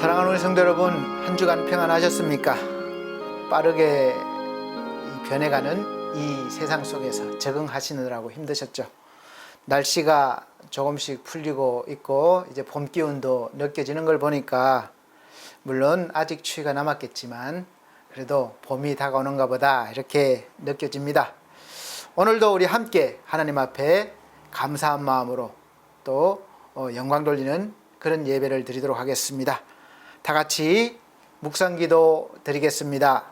사랑하는 우리 성도 여러분, 한 주간 평안하셨습니까? 빠르게 변해가는 이 세상 속에서 적응하시느라고 힘드셨죠? 날씨가 조금씩 풀리고 있고 이제 봄 기운도 느껴지는 걸 보니까 물론 아직 추위가 남았겠지만 그래도 봄이 다가오는가 보다 이렇게 느껴집니다. 오늘도 우리 함께 하나님 앞에 감사한 마음으로 또 영광 돌리는 그런 예배를 드리도록 하겠습니다. 다 같이 묵상기도 드리겠습니다.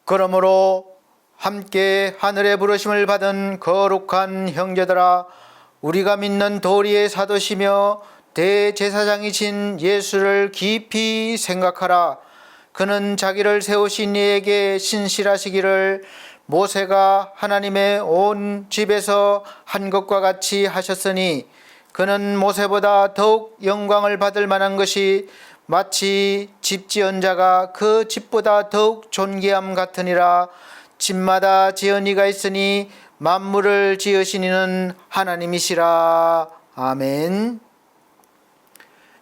그러므로 함께 하늘의 부르심을 받은 거룩한 형제들아, 우리가 믿는 도리의 사도시며 대제사장이신 예수를 깊이 생각하라. 그는 자기를 세우신 이에게 신실하시기를 모세가 하나님의 온 집에서 한 것과 같이 하셨으니, 그는 모세보다 더욱 영광을 받을 만한 것이 마치 집 지은 자가 그 집보다 더욱 존귀함 같으니라. 집마다 지은 이가 있으니 만물을 지으신 이는 하나님이시라. 아멘.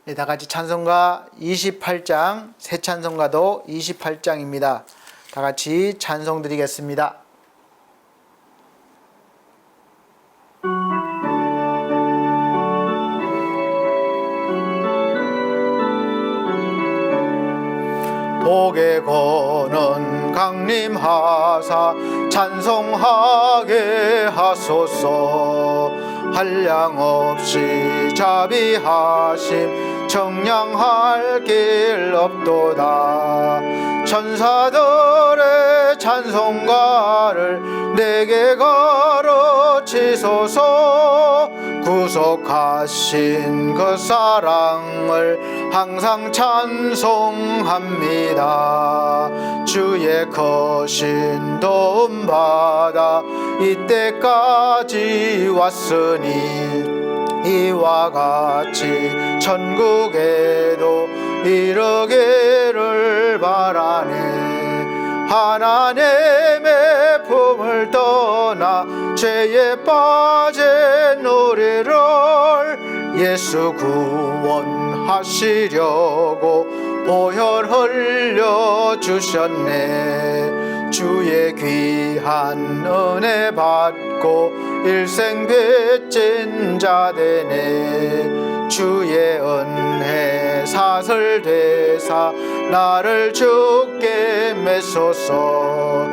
네, 다 같이 찬송가 28장, 새 찬송가도 28장입니다. 다 같이 찬송 드리겠습니다. 복에 거는 강림하사 찬송하게 하소서. 한량없이 자비하심 청량할 길 없도다. 천사들의 찬송가를 내게 가르치소서. 구속하신 그 사랑을 항상 찬송합니다. 주의 크신 도움 받아 이때까지 왔으니 이와 같이 천국에도 이르기를 바라네. 하나님의 품을 떠나 죄에 빠진 우리를 예수 구원하시려고 보혈 흘려주셨네. 주의 귀한 은혜 받고 일생 빚진 자 되네. 주의 은혜 사슬되사 나를 주께 메소서.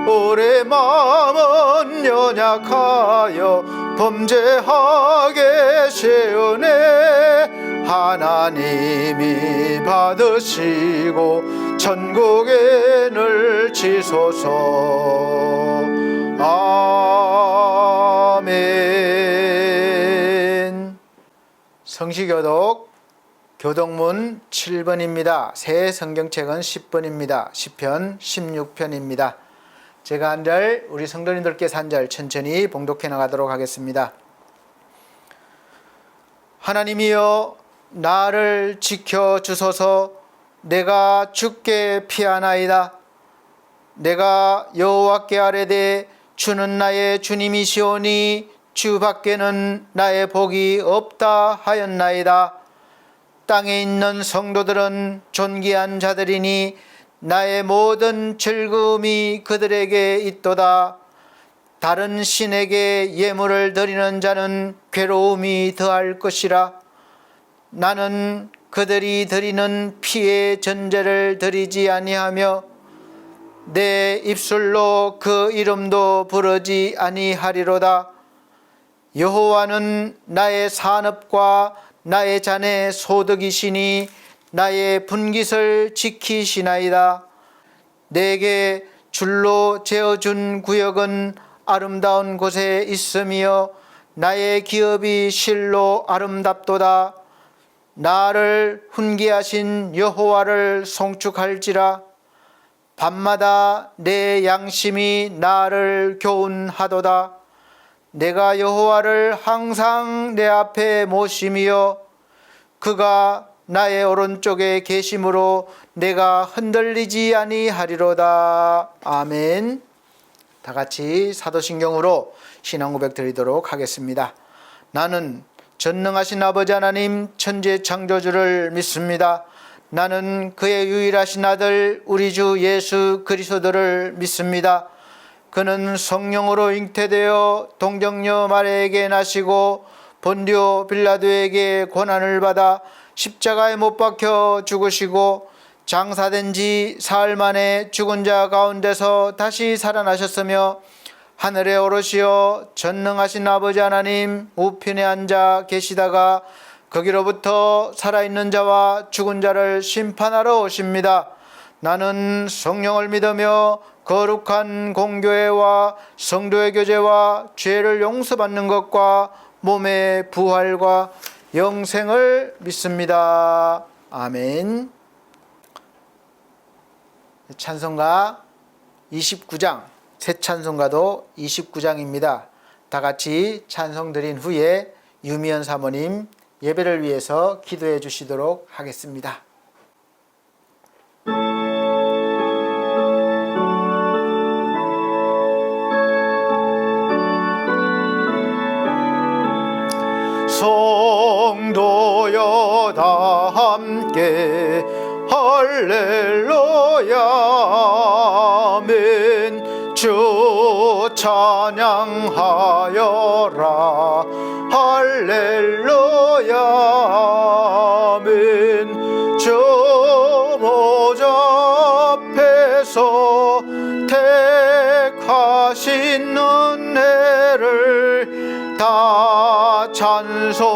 우리 마음은 연약하여 범죄하게 쉬우네. 하나님이 받으시고 천국에 넣으시소서. 아멘. 성시교독 교독문 7번입니다. 새 성경책은 10번입니다. 시편 16편입니다. 제가 한 절, 우리 성도님들께서 한 절 천천히 봉독해 나가도록 하겠습니다. 하나님이여, 나를 지켜주소서. 내가 주께 피하나이다. 내가 여호와께 아뢰되 주는 나의 주님이시오니 주 밖에는 나의 복이 없다 하였나이다. 땅에 있는 성도들은 존귀한 자들이니 나의 모든 즐거움이 그들에게 있도다. 다른 신에게 예물을 드리는 자는 괴로움이 더할 것이라. 나는 그들이 드리는 피의 전제를 드리지 아니하며 내 입술로 그 이름도 부르지 아니하리로다. 여호와는 나의 산업과 나의 잔의 소득이시니 나의 분깃을 지키시나이다. 내게 줄로 재어준 구역은 아름다운 곳에 있으며 나의 기업이 실로 아름답도다. 나를 훈계하신 여호와를 송축할지라. 밤마다 내 양심이 나를 교훈하도다. 내가 여호와를 항상 내 앞에 모심이여 그가 나의 오른쪽에 계심으로 내가 흔들리지 아니하리로다. 아멘. 다 같이 사도신경으로 신앙 고백 드리도록 하겠습니다. 나는 전능하신 아버지 하나님 천지 창조주를 믿습니다. 나는 그의 유일하신 아들 우리 주 예수 그리스도를 믿습니다. 그는 성령으로 잉태되어 동정녀 마리아에게 나시고 본디오 빌라도에게 고난을 받아 십자가에 못 박혀 죽으시고 장사된 지 사흘 만에 죽은 자 가운데서 다시 살아나셨으며 하늘에 오르시어 전능하신 아버지 하나님 우편에 앉아 계시다가 거기로부터 살아있는 자와 죽은 자를 심판하러 오십니다. 나는 성령을 믿으며 거룩한 공교회와 성도의 교제와 죄를 용서받는 것과 몸의 부활과 영생을 믿습니다. 아멘. 찬송가 29장, 새 찬송가도 29장입니다. 다 같이 찬송 드린 후에 유미연 사모님 예배를 위해서 기도해 주시도록 하겠습니다. 성도여 다 함께 할렐루야 아멘. 주 찬양하여라 할렐루야 아멘. 주 보좌 앞에서 택하신 은혜를 다 찬송하여라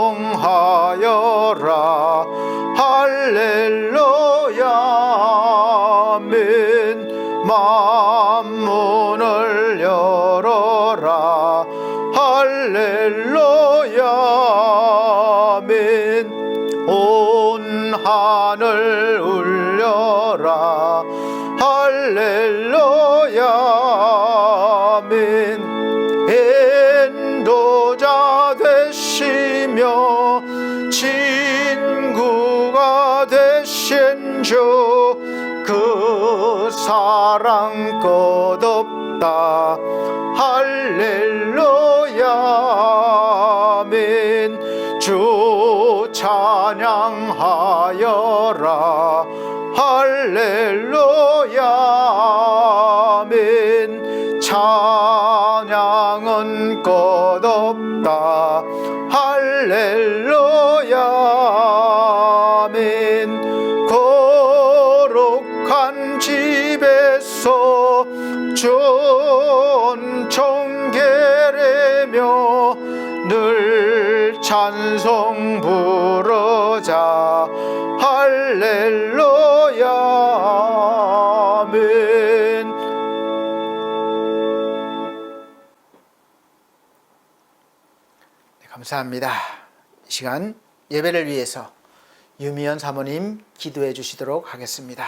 할렐루야 아멘. 만문을 열어라 할렐루야 아멘. 온 하늘 울려라 할렐루야 아멘. 인도자 되시며 친구가 되신 주 그 사랑 끝없다 할렐루야 아멘. 주 찬양하여라 할렐루야 아멘. 찬양은 끝없다 할렐루야 아멘. 거룩한 집에서 전청 계례며 늘 찬송 부르자 할렐루야 아멘. 네, 감사합니다. 이 시간 예배를 위해서 유미연 사모님 기도해 주시도록 하겠습니다.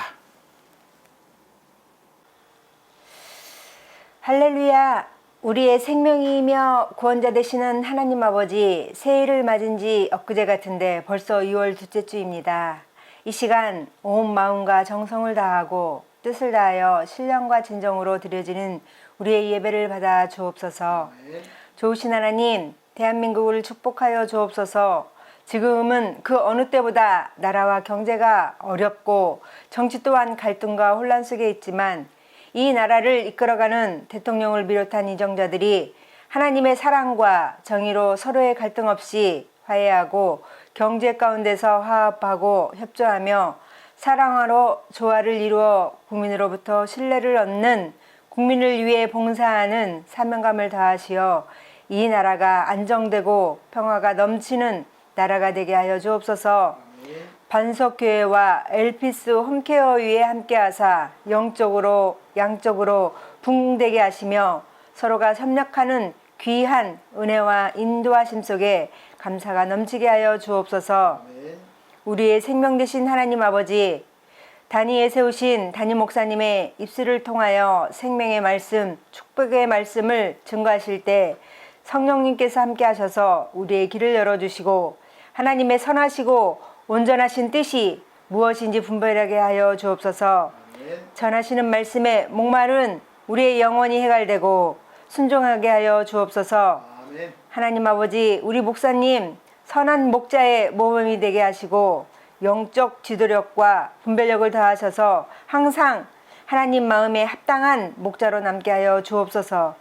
할렐루야. 우리의 생명이며 구원자 되시는 하나님 아버지, 새해를 맞은 지 엊그제 같은데 벌써 2월 둘째 주입니다. 이 시간 온 마음과 정성을 다하고 뜻을 다하여 신령과 진정으로 드려지는 우리의 예배를 받아 주옵소서. 좋으신 하나님, 대한민국을 축복하여 주옵소서. 지금은 그 어느 때보다 나라와 경제가 어렵고 정치 또한 갈등과 혼란 속에 있지만 이 나라를 이끌어가는 대통령을 비롯한 이정자들이 하나님의 사랑과 정의로 서로의 갈등 없이 화해하고 경제 가운데서 화합하고 협조하며 사랑하로 조화를 이루어 국민으로부터 신뢰를 얻는 국민을 위해 봉사하는 사명감을 다하시어 이 나라가 안정되고 평화가 넘치는 나라가 되게 하여 주옵소서. 반석교회와 엘피스 홈케어 위에 함께하사 영적으로 양적으로 붕되게 하시며 서로가 협력하는 귀한 은혜와 인도하심 속에 감사가 넘치게 하여 주옵소서. 우리의 생명 되신 하나님 아버지, 단위에 세우신 담임 목사님의 입술을 통하여 생명의 말씀, 축복의 말씀을 증거하실 때 성령님께서 함께 하셔서 우리의 길을 열어주시고 하나님의 선하시고 온전하신 뜻이 무엇인지 분별하게 하여 주옵소서. 전하시는 말씀에 목마른 우리의 영혼이 해갈되고 순종하게 하여 주옵소서. 하나님 아버지, 우리 목사님 선한 목자의 모범이 되게 하시고 영적 지도력과 분별력을 더하셔서 항상 하나님 마음에 합당한 목자로 남게 하여 주옵소서.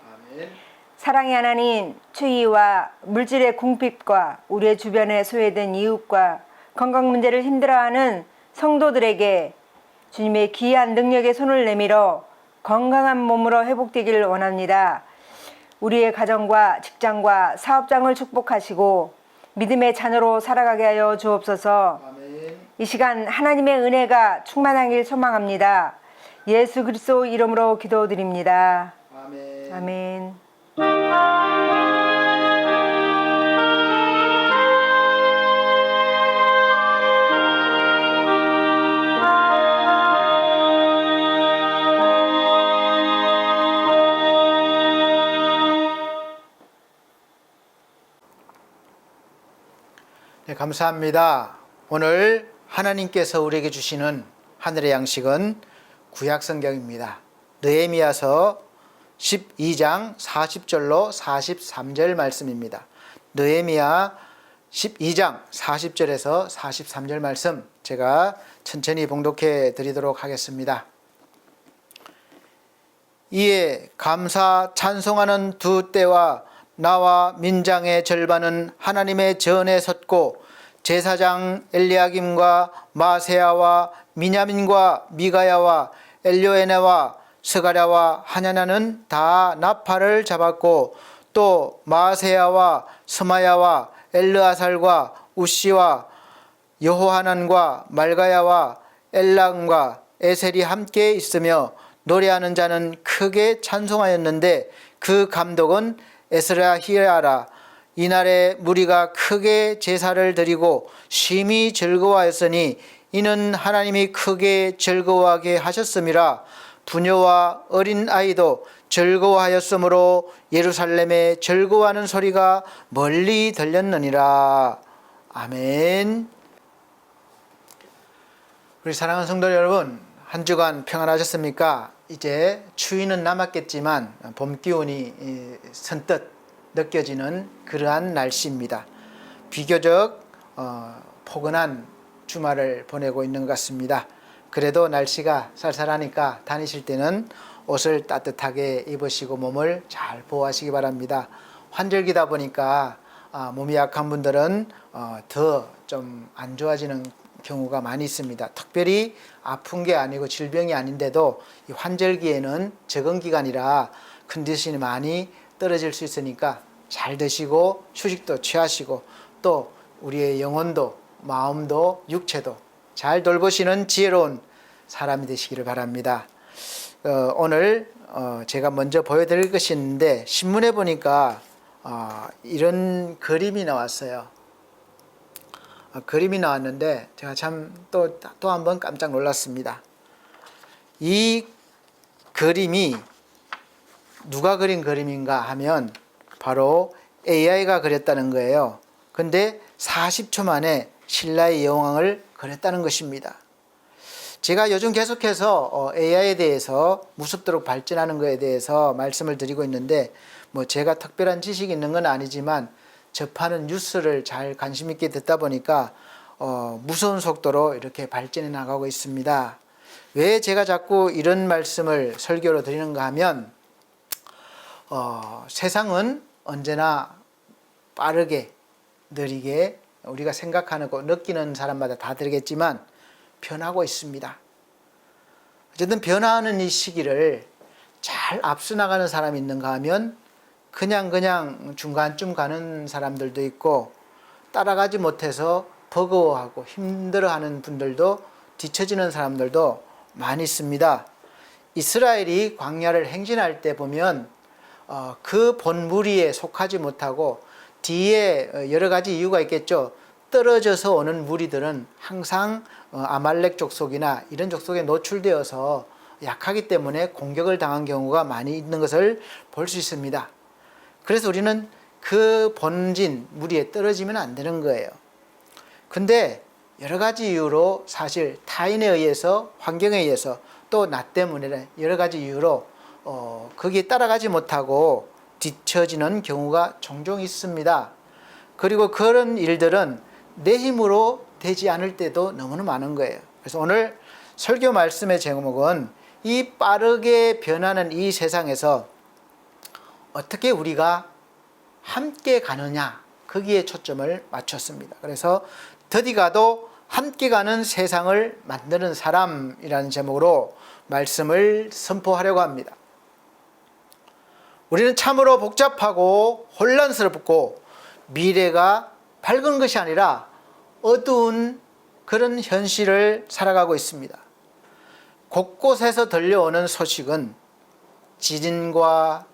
사랑의 하나님, 추위와 물질의 궁핍과 우리의 주변에 소외된 이웃과 건강 문제를 힘들어하는 성도들에게 주님의 귀한 능력의 손을 내밀어 건강한 몸으로 회복되기를 원합니다. 우리의 가정과 직장과 사업장을 축복하시고 믿음의 자녀로 살아가게 하여 주옵소서. 이 시간 하나님의 은혜가 충만하길 소망합니다. 예수 그리스도 이름으로 기도드립니다. 아멘. 네, 감사합니다. 오늘 하나님께서 우리에게 주시는 하늘의 양식은 구약 성경입니다. 느헤미야서 12장 40절로 43절 말씀입니다. 느헤미야 12장 40절에서 43절 말씀 제가 천천히 봉독해 드리도록 하겠습니다. 이에 감사 찬송하는 두 떼와 나와 민장의 절반은 하나님의 전에 섰고 제사장 엘리야김과 마세야와 미냐민과 미가야와 엘료에네와 스가랴와 하냐냐는 다 나팔을 잡았고 또 마세야와 스마야와 엘르아살과 우시와 여호하난과 말가야와 엘람과 에셀이 함께 있으며 노래하는 자는 크게 찬송하였는데 그 감독은 에스라히야라. 이날에 무리가 크게 제사를 드리고 심히 즐거워하였으니 이는 하나님이 크게 즐거워하게 하셨음이라. 부녀와 어린 아이도 즐거워하였으므로 예루살렘에 즐거워하는 소리가 멀리 들렸느니라. 아멘. 우리 사랑하는 성도 여러분, 한 주간 평안하셨습니까? 이제 추위는 남았겠지만 봄 기운이 선뜻 느껴지는 그러한 날씨입니다. 비교적 포근한 주말을 보내고 있는 것 같습니다. 그래도 날씨가 쌀쌀하니까 다니실 때는 옷을 따뜻하게 입으시고 몸을 잘 보호하시기 바랍니다. 환절기다 보니까 몸이 약한 분들은 더 좀 안 좋아지는 경우가 많이 있습니다. 특별히 아픈 게 아니고 질병이 아닌데도 이 환절기에는 적응 기간이라 컨디션이 많이 떨어질 수 있으니까 잘 드시고 휴식도 취하시고 또 우리의 영혼도 마음도 육체도 잘 돌보시는 지혜로운 사람이 되시기를 바랍니다. 오늘 제가 먼저 보여드릴 것이 있는데 신문에 보니까 이런 그림이 나왔어요. 그림이 나왔는데 제가 참 또 한 번 깜짝 놀랐습니다. 이 그림이 누가 그린 그림인가 하면 바로 AI가 그렸다는 거예요. 근데 40초 만에 신라의 여왕을 그렸다는 것입니다. 제가 요즘 계속해서 AI에 대해서 무섭도록 발전하는 것에 대해서 말씀을 드리고 있는데 뭐 제가 특별한 지식이 있는 건 아니지만 접하는 뉴스를 잘 관심 있게 듣다 보니까 무서운 속도로 이렇게 발전해 나가고 있습니다. 왜 제가 자꾸 이런 말씀을 설교로 드리는가 하면 세상은 언제나 빠르게 느리게 우리가 생각하는 거 느끼는 사람마다 다 다르겠지만 변하고 있습니다. 어쨌든 변화하는 이 시기를 잘 앞서 나가는 사람이 있는가 하면 그냥 중간쯤 가는 사람들도 있고 따라가지 못해서 버거워하고 힘들어하는 분들도 뒤처지는 사람들도 많이 있습니다. 이스라엘이 광야를 행진할 때 보면 그 본무리에 속하지 못하고 뒤에 여러 가지 이유가 있겠죠. 떨어져서 오는 무리들은 항상 아말렉 족속이나 이런 족속에 노출되어서 약하기 때문에 공격을 당한 경우가 많이 있는 것을 볼 수 있습니다. 그래서 우리는 그 본진 무리에 떨어지면 안 되는 거예요. 근데 여러 가지 이유로 사실 타인에 의해서, 환경에 의해서, 또 나 때문에 여러 가지 이유로 거기에 따라가지 못하고 뒤처지는 경우가 종종 있습니다. 그리고 그런 일들은 내 힘으로 되지 않을 때도 너무나 많은 거예요. 그래서 오늘 설교 말씀의 제목은 이 빠르게 변하는 이 세상에서 어떻게 우리가 함께 가느냐, 거기에 초점을 맞췄습니다. 그래서 더디 가도 함께 가는 세상을 만드는 사람이라는 제목으로 말씀을 선포하려고 합니다. 우리는 참으로 복잡하고 혼란스럽고 미래가 밝은 것이 아니라 어두운 그런 현실을 살아가고 있습니다. 곳곳에서 들려오는 소식은 지진과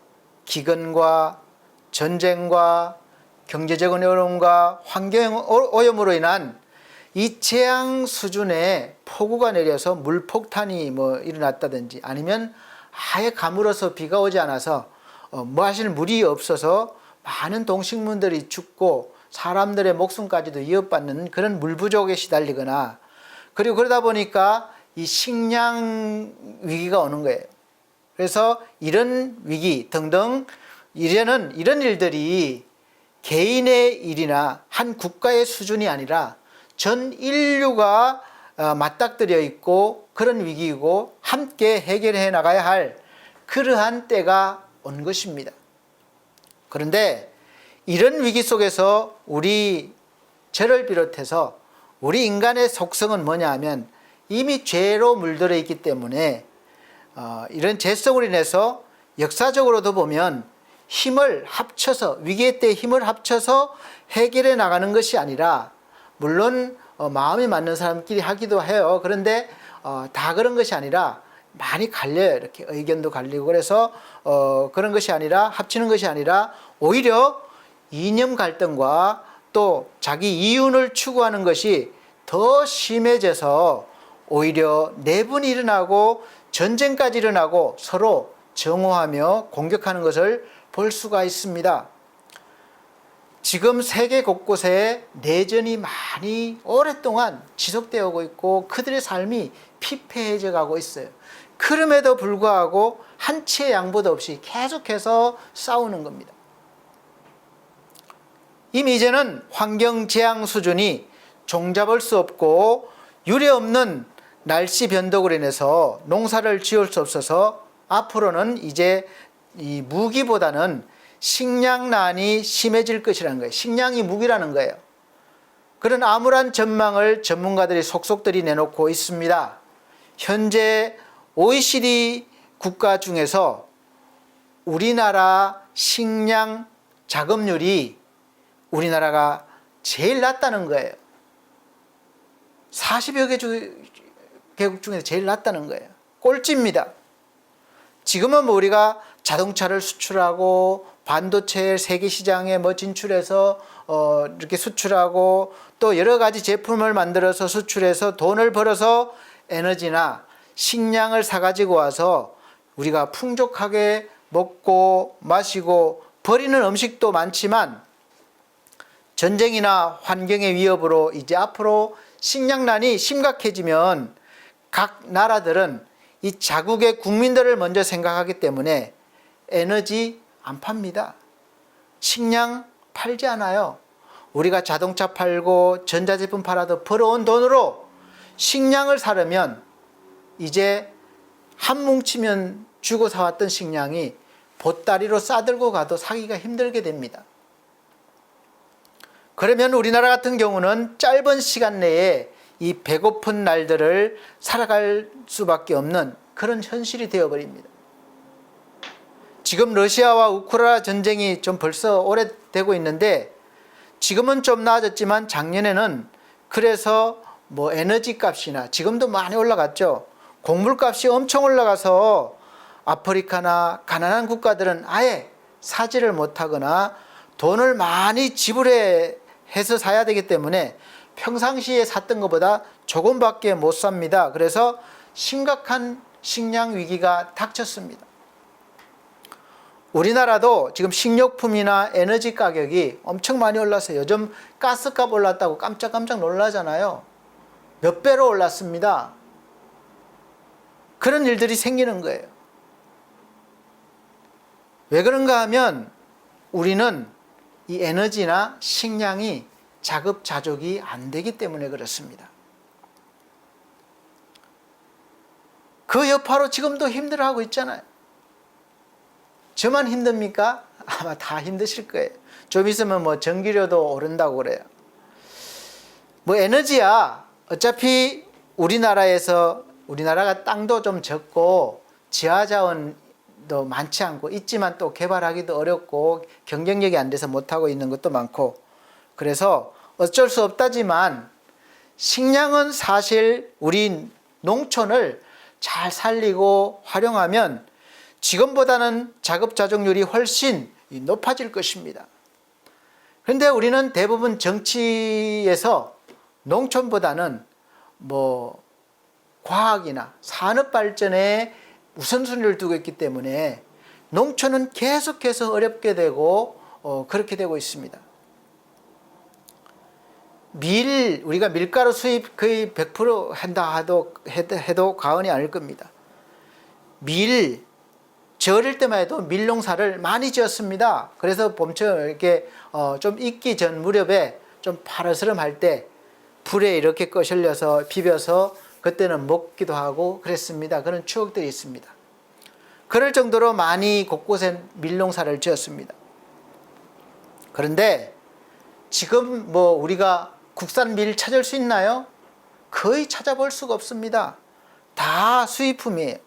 기근과 전쟁과 경제적 어려움과 환경 오염으로 인한 이 재앙 수준의 폭우가 내려서 물폭탄이 일어났다든지 아니면 아예 가물어서 비가 오지 않아서 하실 물이 없어서 많은 동식물들이 죽고 사람들의 목숨까지도 위협받는 그런 물 부족에 시달리거나, 그리고 그러다 보니까 이 식량 위기가 오는 거예요. 그래서 이런 위기 등등 이제는 이런 일들이 개인의 일이나 한 국가의 수준이 아니라 전 인류가 맞닥뜨려 있고 그런 위기이고 함께 해결해 나가야 할 그러한 때가 온 것입니다. 그런데 이런 위기 속에서 저를 비롯해서 우리 인간의 속성은 뭐냐 하면 이미 죄로 물들어 있기 때문에 이런 죄성으로 인해서 역사적으로도 보면 힘을 합쳐서, 위기의 때 힘을 합쳐서 해결해 나가는 것이 아니라, 물론 마음이 맞는 사람끼리 하기도 해요. 그런데 다 그런 것이 아니라 많이 갈려요. 이렇게 의견도 갈리고. 그래서 그런 것이 아니라, 합치는 것이 아니라 오히려 이념 갈등과 또 자기 이윤을 추구하는 것이 더 심해져서 오히려 내분이 일어나고 전쟁까지 일어나고 서로 정오하며 공격하는 것을 볼 수가 있습니다. 지금 세계 곳곳에 내전이 많이 오랫동안 지속되어 오고 있고 그들의 삶이 피폐해져 가고 있어요. 그럼에도 불구하고 한치의 양보도 없이 계속해서 싸우는 겁니다. 이미 이제는 환경 재앙 수준이 종잡을 수 없고 유례없는 날씨 변동으로 인해서 농사를 지을 수 없어서 앞으로는 이제 이 무기보다는 식량난이 심해질 것이라는 거예요. 식량이 무기라는 거예요. 그런 암울한 전망을 전문가들이 속속들이 내놓고 있습니다. 현재 OECD 국가 중에서 우리나라 식량 자급률이 우리나라가 제일 낮다는 거예요. 40여 개 개국 중에서 제일 낮다는 거예요. 꼴찌입니다. 지금은 우리가 자동차를 수출하고 반도체 세계 시장에 진출해서 이렇게 수출하고 또 여러 가지 제품을 만들어서 수출해서 돈을 벌어서 에너지나 식량을 사가지고 와서 우리가 풍족하게 먹고 마시고 버리는 음식도 많지만 전쟁이나 환경의 위협으로 이제 앞으로 식량난이 심각해지면 각 나라들은 이 자국의 국민들을 먼저 생각하기 때문에 에너지 안 팝니다. 식량 팔지 않아요. 우리가 자동차 팔고 전자제품 팔아도 벌어온 돈으로 식량을 사려면 이제 한 뭉치면 주고 사왔던 식량이 보따리로 싸들고 가도 사기가 힘들게 됩니다. 그러면 우리나라 같은 경우는 짧은 시간 내에 이 배고픈 날들을 살아갈 수밖에 없는 그런 현실이 되어버립니다. 지금 러시아와 우크라이나 전쟁이 좀 벌써 오래되고 있는데 지금은 좀 나아졌지만 작년에는 그래서 에너지 값이나 지금도 많이 올라갔죠. 곡물 값이 엄청 올라가서 아프리카나 가난한 국가들은 아예 사지를 못하거나 돈을 많이 지불해야 해서 사야 되기 때문에 평상시에 샀던 것보다 조금밖에 못 삽니다. 그래서 심각한 식량 위기가 닥쳤습니다. 우리나라도 지금 식료품이나 에너지 가격이 엄청 많이 올랐어요. 요즘 가스값 올랐다고 깜짝깜짝 놀라잖아요. 몇 배로 올랐습니다. 그런 일들이 생기는 거예요. 왜 그런가 하면 우리는 이 에너지나 식량이 자급자족이 안 되기 때문에 그렇습니다. 그 여파로 지금도 힘들어하고 있잖아요. 저만 힘듭니까? 아마 다 힘드실 거예요. 좀 있으면 뭐 전기료도 오른다고 그래요. 뭐 에너지야 어차피 우리나라가 땅도 좀 적고 지하자원도 많지 않고 있지만 또 개발하기도 어렵고 경쟁력이 안 돼서 못하고 있는 것도 많고 그래서 어쩔 수 없다지만 식량은 사실 우리 농촌을 잘 살리고 활용하면 지금보다는 자급자족률이 훨씬 높아질 것입니다. 그런데 우리는 대부분 정치에서 농촌보다는 뭐 과학이나 산업 발전에 우선순위를 두고 있기 때문에 농촌은 계속해서 어렵게 되고 그렇게 되고 있습니다. 우리가 밀가루 수입 거의 100% 한다 해도 과언이 아닐 겁니다. 저 어릴 때만 해도 밀농사를 많이 지었습니다. 그래서 봄처럼 이렇게 좀 익기 전 무렵에 좀 파르스름할 때 불에 이렇게 거슬려서 비벼서 그때는 먹기도 하고 그랬습니다. 그런 추억들이 있습니다. 그럴 정도로 많이 곳곳에 밀농사를 지었습니다. 그런데 지금 뭐 우리가 국산 밀 찾을 수 있나요? 거의 찾아볼 수가 없습니다. 다 수입품이에요.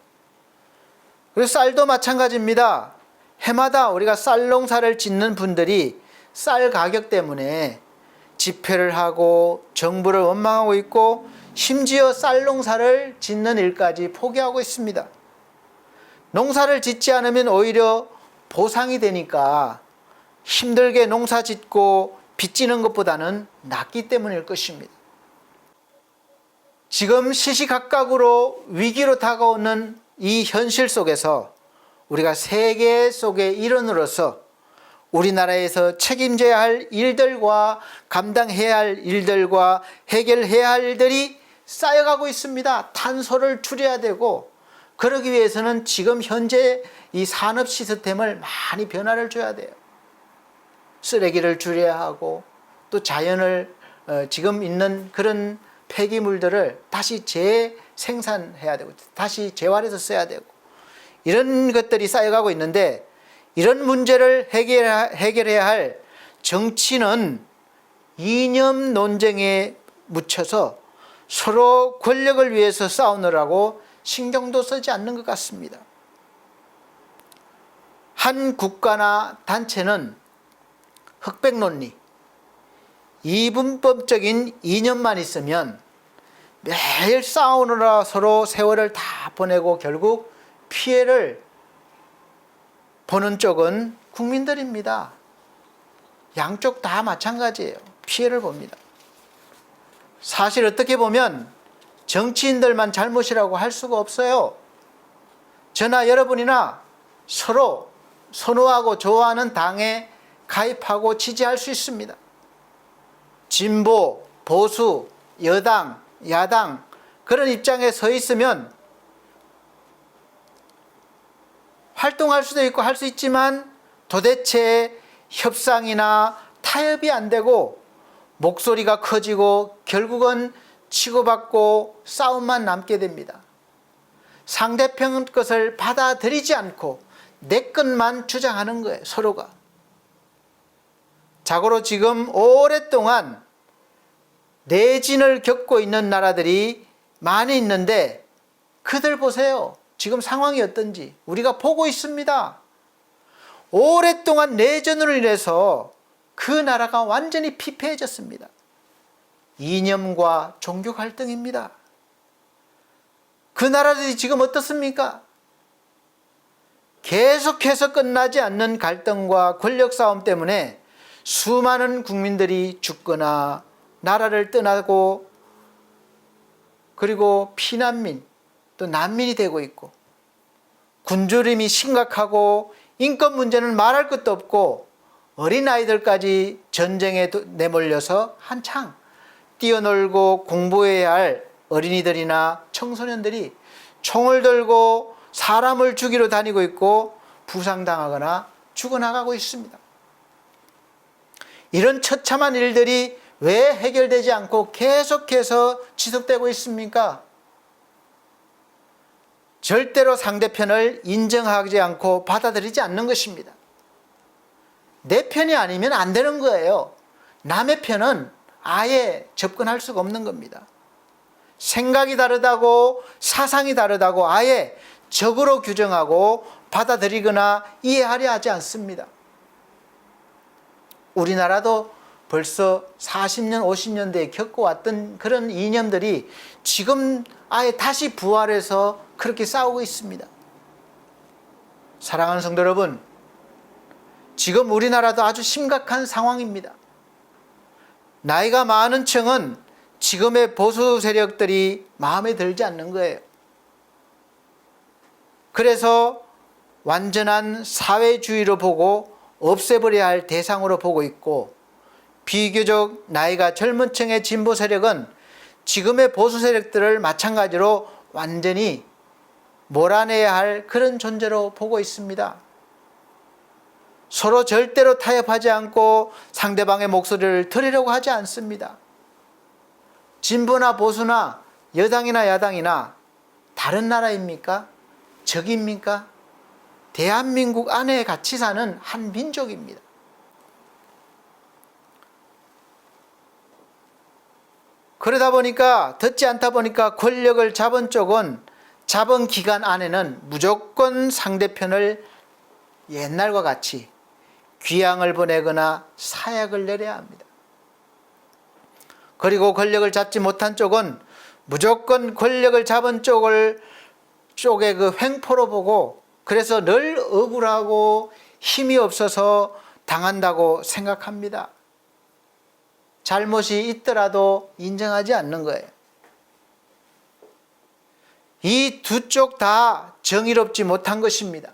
그리고 쌀도 마찬가지입니다. 해마다 우리가 쌀 농사를 짓는 분들이 쌀 가격 때문에 집회를 하고 정부를 원망하고 있고 심지어 쌀 농사를 짓는 일까지 포기하고 있습니다. 농사를 짓지 않으면 오히려 보상이 되니까 힘들게 농사 짓고 빚지는 것보다는 낫기 때문일 것입니다. 지금 시시각각으로 위기로 다가오는 이 현실 속에서 우리가 세계 속의 일원으로서 우리나라에서 책임져야 할 일들과 감당해야 할 일들과 해결해야 할 일들이 쌓여가고 있습니다. 탄소를 줄여야 되고 그러기 위해서는 지금 현재 이 산업 시스템을 많이 변화를 줘야 돼요. 쓰레기를 줄여야 하고 또 자연을 지금 있는 그런 폐기물들을 다시 재생산해야 되고 다시 재활해서 써야 되고 이런 것들이 쌓여가고 있는데 이런 문제를 해결해야 할 정치는 이념 논쟁에 묻혀서 서로 권력을 위해서 싸우느라고 신경도 쓰지 않는 것 같습니다. 한 국가나 단체는 흑백 논리, 이분법적인 이념만 있으면 매일 싸우느라 서로 세월을 다 보내고 결국 피해를 보는 쪽은 국민들입니다. 양쪽 다 마찬가지예요. 피해를 봅니다. 사실 어떻게 보면 정치인들만 잘못이라고 할 수가 없어요. 저나 여러분이나 서로 선호하고 좋아하는 당에 가입하고 지지할 수 있습니다. 진보, 보수, 여당, 야당 그런 입장에 서 있으면 활동할 수도 있고 할 수 있지만 도대체 협상이나 타협이 안 되고 목소리가 커지고 결국은 치고받고 싸움만 남게 됩니다. 상대편 것을 받아들이지 않고 내 것만 주장하는 거예요. 서로가. 자고로 지금 오랫동안 내진을 겪고 있는 나라들이 많이 있는데 그들 보세요. 지금 상황이 어떤지 우리가 보고 있습니다. 오랫동안 내전으로 인해서 그 나라가 완전히 피폐해졌습니다. 이념과 종교 갈등입니다. 그 나라들이 지금 어떻습니까? 계속해서 끝나지 않는 갈등과 권력 싸움 때문에 수많은 국민들이 죽거나 나라를 떠나고 그리고 피난민 또 난민이 되고 있고 굶주림이 심각하고 인권 문제는 말할 것도 없고 어린아이들까지 전쟁에 내몰려서 한창 뛰어놀고 공부해야 할 어린이들이나 청소년들이 총을 들고 사람을 죽이러 다니고 있고 부상당하거나 죽어나가고 있습니다. 이런 처참한 일들이 왜 해결되지 않고 계속해서 지속되고 있습니까? 절대로 상대편을 인정하지 않고 받아들이지 않는 것입니다. 내 편이 아니면 안 되는 거예요. 남의 편은 아예 접근할 수가 없는 겁니다. 생각이 다르다고 사상이 다르다고 아예 적으로 규정하고 받아들이거나 이해하려 하지 않습니다. 우리나라도 벌써 40년, 50년대에 겪어왔던 그런 이념들이 지금 아예 다시 부활해서 그렇게 싸우고 있습니다. 사랑하는 성도 여러분, 지금 우리나라도 아주 심각한 상황입니다. 나이가 많은 층은 지금의 보수 세력들이 마음에 들지 않는 거예요. 그래서 완전한 사회주의로 보고 없애버려야 할 대상으로 보고 있고, 비교적 나이가 젊은 층의 진보 세력은 지금의 보수 세력들을 마찬가지로 완전히 몰아내야 할 그런 존재로 보고 있습니다. 서로 절대로 타협하지 않고 상대방의 목소리를 들으려고 하지 않습니다. 진보나 보수나 여당이나 야당이나 다른 나라입니까? 적입니까? 대한민국 안에 같이 사는 한 민족입니다. 그러다 보니까, 듣지 않다 보니까 권력을 잡은 쪽은 잡은 기간 안에는 무조건 상대편을 옛날과 같이 귀양을 보내거나 사약을 내려야 합니다. 그리고 권력을 잡지 못한 쪽은 무조건 권력을 잡은 쪽의 그 횡포로 보고, 그래서 늘 억울하고 힘이 없어서 당한다고 생각합니다. 잘못이 있더라도 인정하지 않는 거예요. 이 두 쪽 다 정의롭지 못한 것입니다.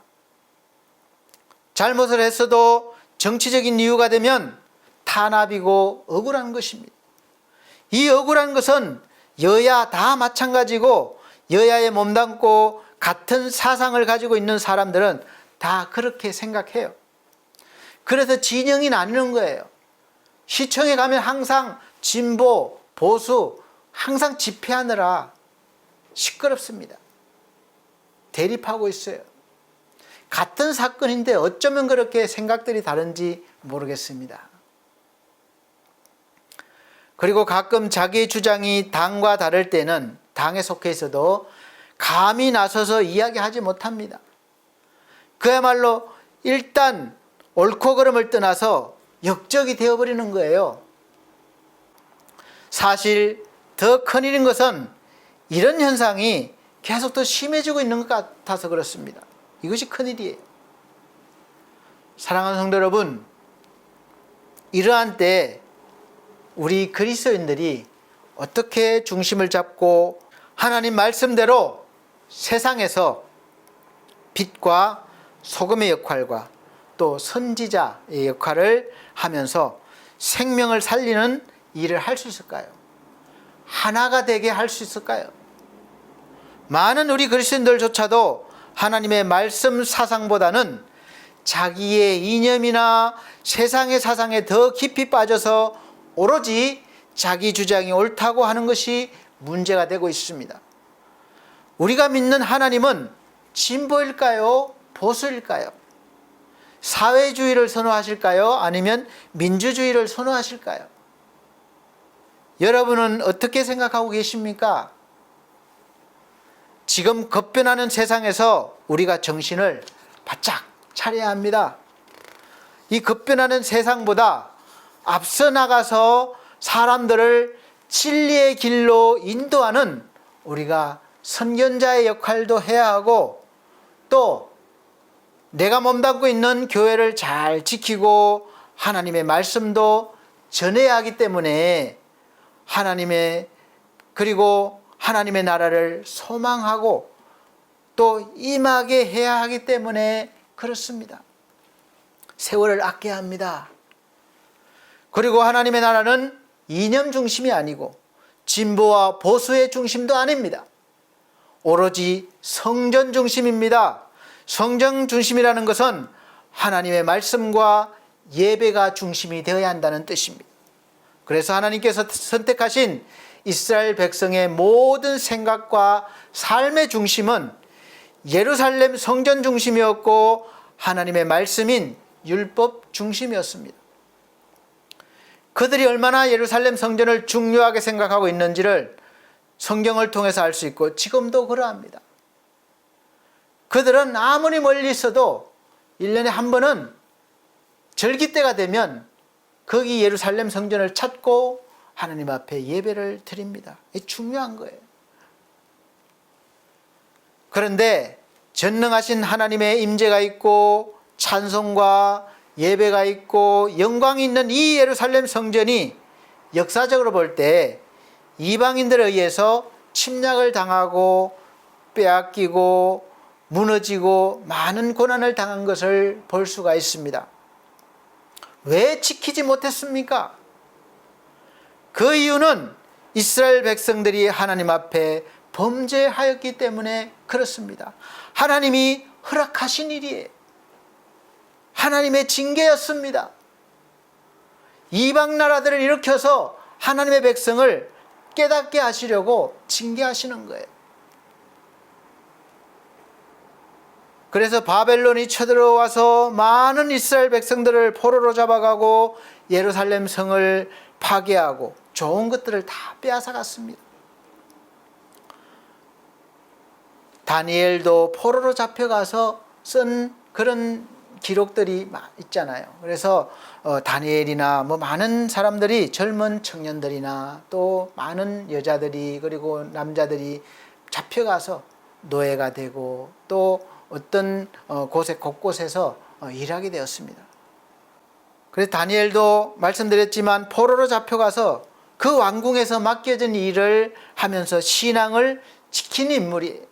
잘못을 했어도 정치적인 이유가 되면 탄압이고 억울한 것입니다. 이 억울한 것은 여야 다 마찬가지고, 여야에 몸담고 같은 사상을 가지고 있는 사람들은 다 그렇게 생각해요. 그래서 진영이 나뉘는 거예요. 시청에 가면 항상 진보, 보수 항상 집회하느라 시끄럽습니다. 대립하고 있어요. 같은 사건인데 어쩌면 그렇게 생각들이 다른지 모르겠습니다. 그리고 가끔 자기 주장이 당과 다를 때는 당에 속해 있어도 감히 나서서 이야기하지 못합니다. 그야말로 일단 옳고 그름을 떠나서 역적이 되어버리는 거예요. 사실 더 큰일인 것은 이런 현상이 계속 더 심해지고 있는 것 같아서 그렇습니다. 이것이 큰일이에요. 사랑하는 성도 여러분, 이러한 때 우리 그리스도인들이 어떻게 중심을 잡고 하나님 말씀대로 세상에서 빛과 소금의 역할과 또 선지자의 역할을 하면서 생명을 살리는 일을 할 수 있을까요? 하나가 되게 할 수 있을까요? 많은 우리 그리스도인들조차도 하나님의 말씀 사상보다는 자기의 이념이나 세상의 사상에 더 깊이 빠져서 오로지 자기 주장이 옳다고 하는 것이 문제가 되고 있습니다. 우리가 믿는 하나님은 진보일까요? 보수일까요? 사회주의를 선호하실까요? 아니면 민주주의를 선호하실까요? 여러분은 어떻게 생각하고 계십니까? 지금 급변하는 세상에서 우리가 정신을 바짝 차려야 합니다. 이 급변하는 세상보다 앞서 나가서 사람들을 진리의 길로 인도하는 우리가 선견자의 역할도 해야 하고, 또 내가 몸담고 있는 교회를 잘 지키고 하나님의 말씀도 전해야 하기 때문에 그리고 하나님의 나라를 소망하고 또 임하게 해야 하기 때문에 그렇습니다. 세월을 아껴야 합니다. 그리고 하나님의 나라는 이념 중심이 아니고 진보와 보수의 중심도 아닙니다. 오로지 성전 중심입니다. 성전 중심이라는 것은 하나님의 말씀과 예배가 중심이 되어야 한다는 뜻입니다. 그래서 하나님께서 선택하신 이스라엘 백성의 모든 생각과 삶의 중심은 예루살렘 성전 중심이었고 하나님의 말씀인 율법 중심이었습니다. 그들이 얼마나 예루살렘 성전을 중요하게 생각하고 있는지를 성경을 통해서 알 수 있고 지금도 그러합니다. 그들은 아무리 멀리 있어도 1년에 한 번은 절기 때가 되면 거기 예루살렘 성전을 찾고 하나님 앞에 예배를 드립니다. 이게 중요한 거예요. 그런데 전능하신 하나님의 임재가 있고 찬송과 예배가 있고 영광이 있는 이 예루살렘 성전이 역사적으로 볼 때 이방인들에 의해서 침략을 당하고 빼앗기고 무너지고 많은 고난을 당한 것을 볼 수가 있습니다. 왜 지키지 못했습니까? 그 이유는 이스라엘 백성들이 하나님 앞에 범죄하였기 때문에 그렇습니다. 하나님이 허락하신 일이에요. 하나님의 징계였습니다. 이방 나라들을 일으켜서 하나님의 백성을 깨닫게 하시려고 징계하시는 거예요. 그래서 바벨론이 쳐들어와서 많은 이스라엘 백성들을 포로로 잡아가고 예루살렘 성을 파괴하고 좋은 것들을 다 빼앗아 갔습니다. 다니엘도 포로로 잡혀가서 쓴 그런 기록들이 있잖아요. 그래서 다니엘이나 많은 사람들이 젊은 청년들이나 또 많은 여자들이 그리고 남자들이 잡혀가서 노예가 되고 또 어떤 곳곳에서 일하게 되었습니다. 그래서 다니엘도 말씀드렸지만 포로로 잡혀가서 그 왕궁에서 맡겨진 일을 하면서 신앙을 지킨 인물이에요.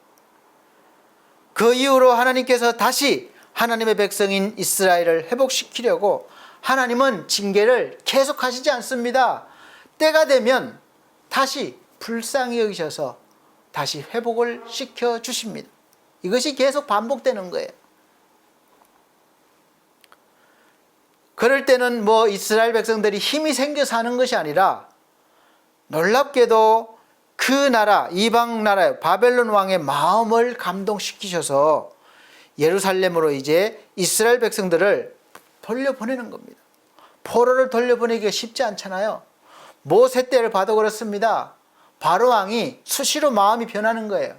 그 이후로 하나님께서 다시 하나님의 백성인 이스라엘을 회복시키려고 하나님은 징계를 계속하시지 않습니다. 때가 되면 다시 불쌍히 여기셔서 다시 회복을 시켜주십니다. 이것이 계속 반복되는 거예요. 그럴 때는 이스라엘 백성들이 힘이 생겨서 하는 것이 아니라 놀랍게도 그 나라, 이방 나라 바벨론 왕의 마음을 감동시키셔서 예루살렘으로 이제 이스라엘 백성들을 돌려보내는 겁니다. 포로를 돌려보내기가 쉽지 않잖아요. 모세 때를 봐도 그렇습니다. 바로 왕이 수시로 마음이 변하는 거예요.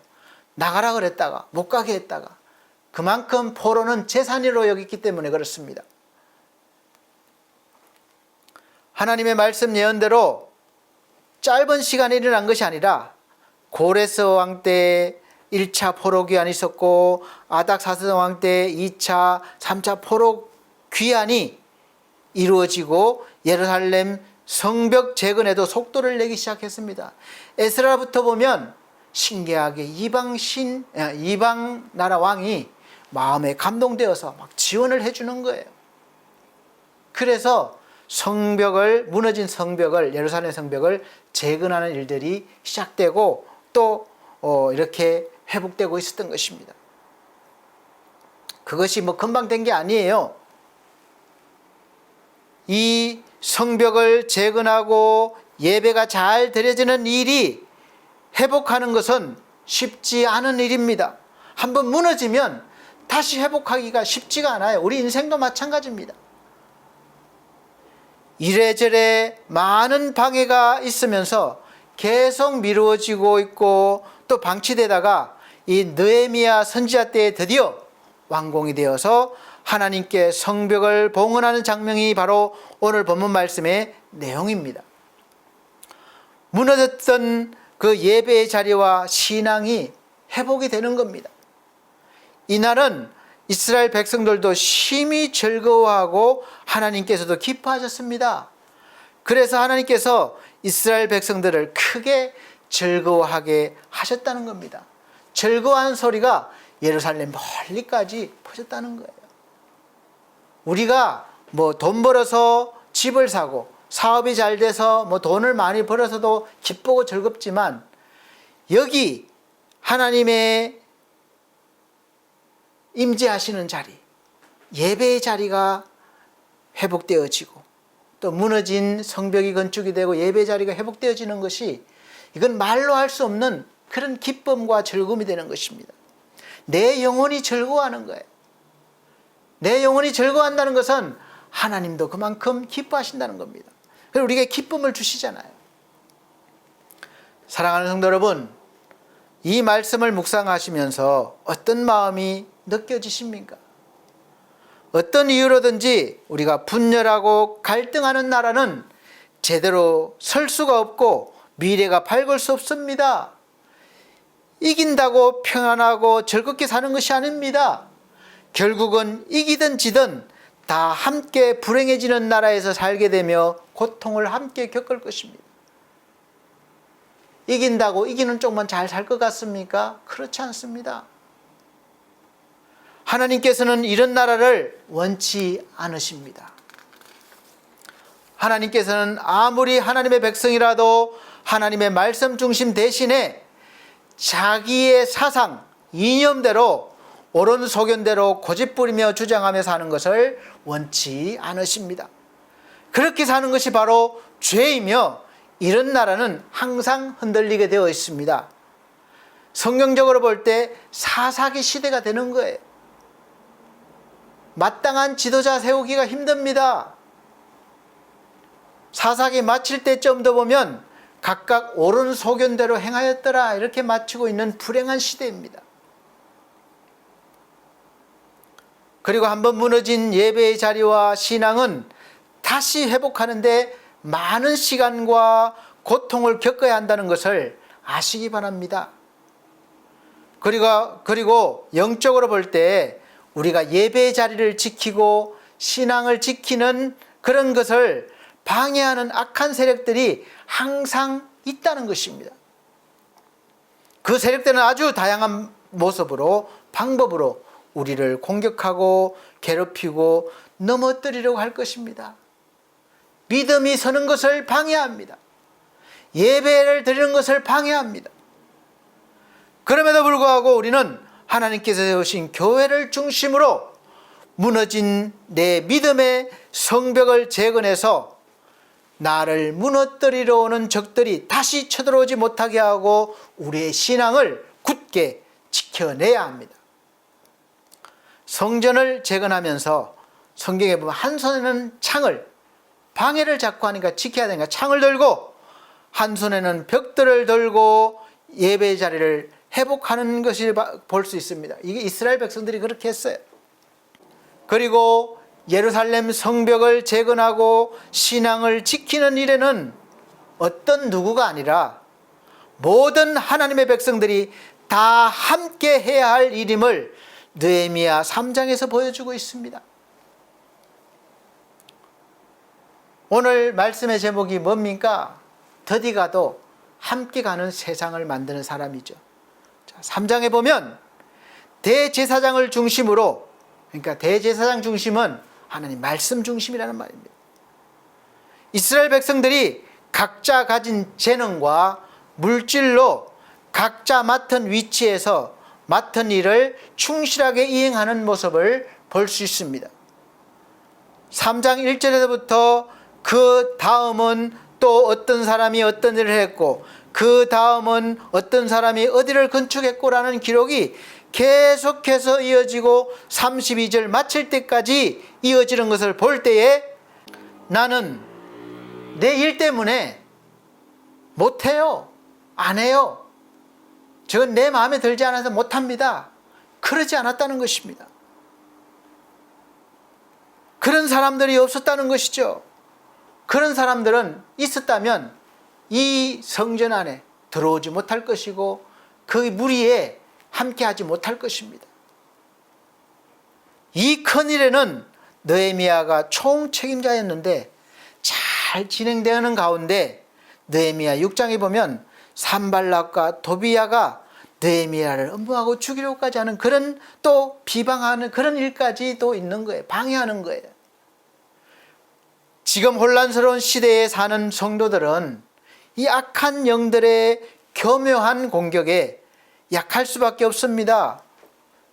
나가라 그랬다가 못 가게 했다가 그만큼 포로는 재산으로 여겼기 때문에 그렇습니다. 하나님의 말씀 예언대로 짧은 시간에 일어난 것이 아니라 고레스 왕 때 1차 포로 귀환이 있었고 아닥사스 왕 때 2차, 3차 포로 귀환이 이루어지고 예루살렘 성벽 재건에도 속도를 내기 시작했습니다. 에스라부터 보면 신기하게 이방 나라 왕이 마음에 감동되어서 막 지원을 해주는 거예요. 그래서 무너진 성벽을, 예루살렘 성벽을 재건하는 일들이 시작되고 또 이렇게 회복되고 있었던 것입니다. 그것이 금방 된 게 아니에요. 이 성벽을 재건하고 예배가 잘 드려지는 일이 회복하는 것은 쉽지 않은 일입니다. 한번 무너지면 다시 회복하기가 쉽지가 않아요. 우리 인생도 마찬가지입니다. 이래저래 많은 방해가 있으면서 계속 미루어지고 있고 또 방치되다가 이 느헤미야 선지자 때에 드디어 완공이 되어서 하나님께 성벽을 봉헌하는 장면이 바로 오늘 본문 말씀의 내용입니다. 무너졌던 그 예배의 자리와 신앙이 회복이 되는 겁니다. 이날은 이스라엘 백성들도 심히 즐거워하고 하나님께서도 기뻐하셨습니다. 그래서 하나님께서 이스라엘 백성들을 크게 즐거워하게 하셨다는 겁니다. 즐거워하는 소리가 예루살렘 멀리까지 퍼졌다는 거예요. 우리가 뭐 돈 벌어서 집을 사고 사업이 잘 돼서 뭐 돈을 많이 벌어서도 기쁘고 즐겁지만, 여기 하나님의 임재하시는 자리, 예배의 자리가 회복되어지고 또 무너진 성벽이 건축이 되고 예배 자리가 회복되어지는 것이, 이건 말로 할 수 없는 그런 기쁨과 즐거움이 되는 것입니다. 내 영혼이 즐거워하는 거예요. 내 영혼이 즐거워한다는 것은 하나님도 그만큼 기뻐하신다는 겁니다. 그래서 우리에게 기쁨을 주시잖아요. 사랑하는 성도 여러분, 이 말씀을 묵상하시면서 어떤 마음이 느껴지십니까? 어떤 이유로든지 우리가 분열하고 갈등하는 나라는 제대로 설 수가 없고 미래가 밝을 수 없습니다. 이긴다고 평안하고 즐겁게 사는 것이 아닙니다. 결국은 이기든 지든 다 함께 불행해지는 나라에서 살게 되며 고통을 함께 겪을 것입니다. 이긴다고 이기는 쪽만 잘 살 것 같습니까? 그렇지 않습니다. 하나님께서는 이런 나라를 원치 않으십니다. 하나님께서는 아무리 하나님의 백성이라도 하나님의 말씀 중심 대신에 자기의 사상, 이념대로 옳은 소견대로 고집부리며 주장하며 사는 것을 원치 않으십니다. 그렇게 사는 것이 바로 죄이며, 이런 나라는 항상 흔들리게 되어 있습니다. 성경적으로 볼 때 사사기 시대가 되는 거예요. 마땅한 지도자 세우기가 힘듭니다. 사사기 마칠 때쯤도 보면 각각 옳은 소견대로 행하였더라 이렇게 마치고 있는 불행한 시대입니다. 그리고 한번 무너진 예배의 자리와 신앙은 다시 회복하는데 많은 시간과 고통을 겪어야 한다는 것을 아시기 바랍니다. 그리고 영적으로 볼 때 우리가 예배의 자리를 지키고 신앙을 지키는 그런 것을 방해하는 악한 세력들이 항상 있다는 것입니다. 그 세력들은 아주 다양한 모습으로, 방법으로 우리를 공격하고 괴롭히고 넘어뜨리려고 할 것입니다. 믿음이 서는 것을 방해합니다. 예배를 드리는 것을 방해합니다. 그럼에도 불구하고 우리는 하나님께서 세우신 교회를 중심으로 무너진 내 믿음의 성벽을 재건해서 나를 무너뜨리러 오는 적들이 다시 쳐들어오지 못하게 하고 우리의 신앙을 굳게 지켜내야 합니다. 성전을 재건하면서 성경에 보면 한 손에는 창을, 방해를 잡고 하니까 지켜야 되니까 창을 들고, 한 손에는 벽들을 들고 예배 자리를 회복하는 것을 볼 수 있습니다. 이게 이스라엘 백성들이 그렇게 했어요. 그리고 예루살렘 성벽을 재건하고 신앙을 지키는 일에는 어떤 누구가 아니라 모든 하나님의 백성들이 다 함께 해야 할 일임을 느헤미야 3장에서 보여주고 있습니다. 오늘 말씀의 제목이 뭡니까? 더디 가도 함께 가는 세상을 만드는 사람이죠. 3장에 보면 대제사장을 중심으로, 그러니까 대제사장 중심은 하나님 말씀 중심이라는 말입니다. 이스라엘 백성들이 각자 가진 재능과 물질로 각자 맡은 위치에서 맡은 일을 충실하게 이행하는 모습을 볼 수 있습니다. 3장 1절에서부터 그 다음은 또 어떤 사람이 어떤 일을 했고, 그 다음은 어떤 사람이 어디를 건축했고라는 기록이 계속해서 이어지고 32절 마칠 때까지 이어지는 것을 볼 때에 나는 내 일 때문에 못해요, 안 해요, 저건 내 마음에 들지 않아서 못합니다, 그러지 않았다는 것입니다. 그런 사람들이 없었다는 것이죠. 그런 사람들은 있었다면 이 성전 안에 들어오지 못할 것이고 그 무리에 함께하지 못할 것입니다. 이 큰일에는 느헤미야가 총책임자였는데 잘 진행되는 가운데 느헤미야 6장에 보면 산발락과 도비야가 느헤미야를 음모하고 죽이려고까지 하는 그런 또 비방하는 그런 일까지 또 있는 거예요. 방해하는 거예요. 지금 혼란스러운 시대에 사는 성도들은 이 악한 영들의 교묘한 공격에 약할 수밖에 없습니다.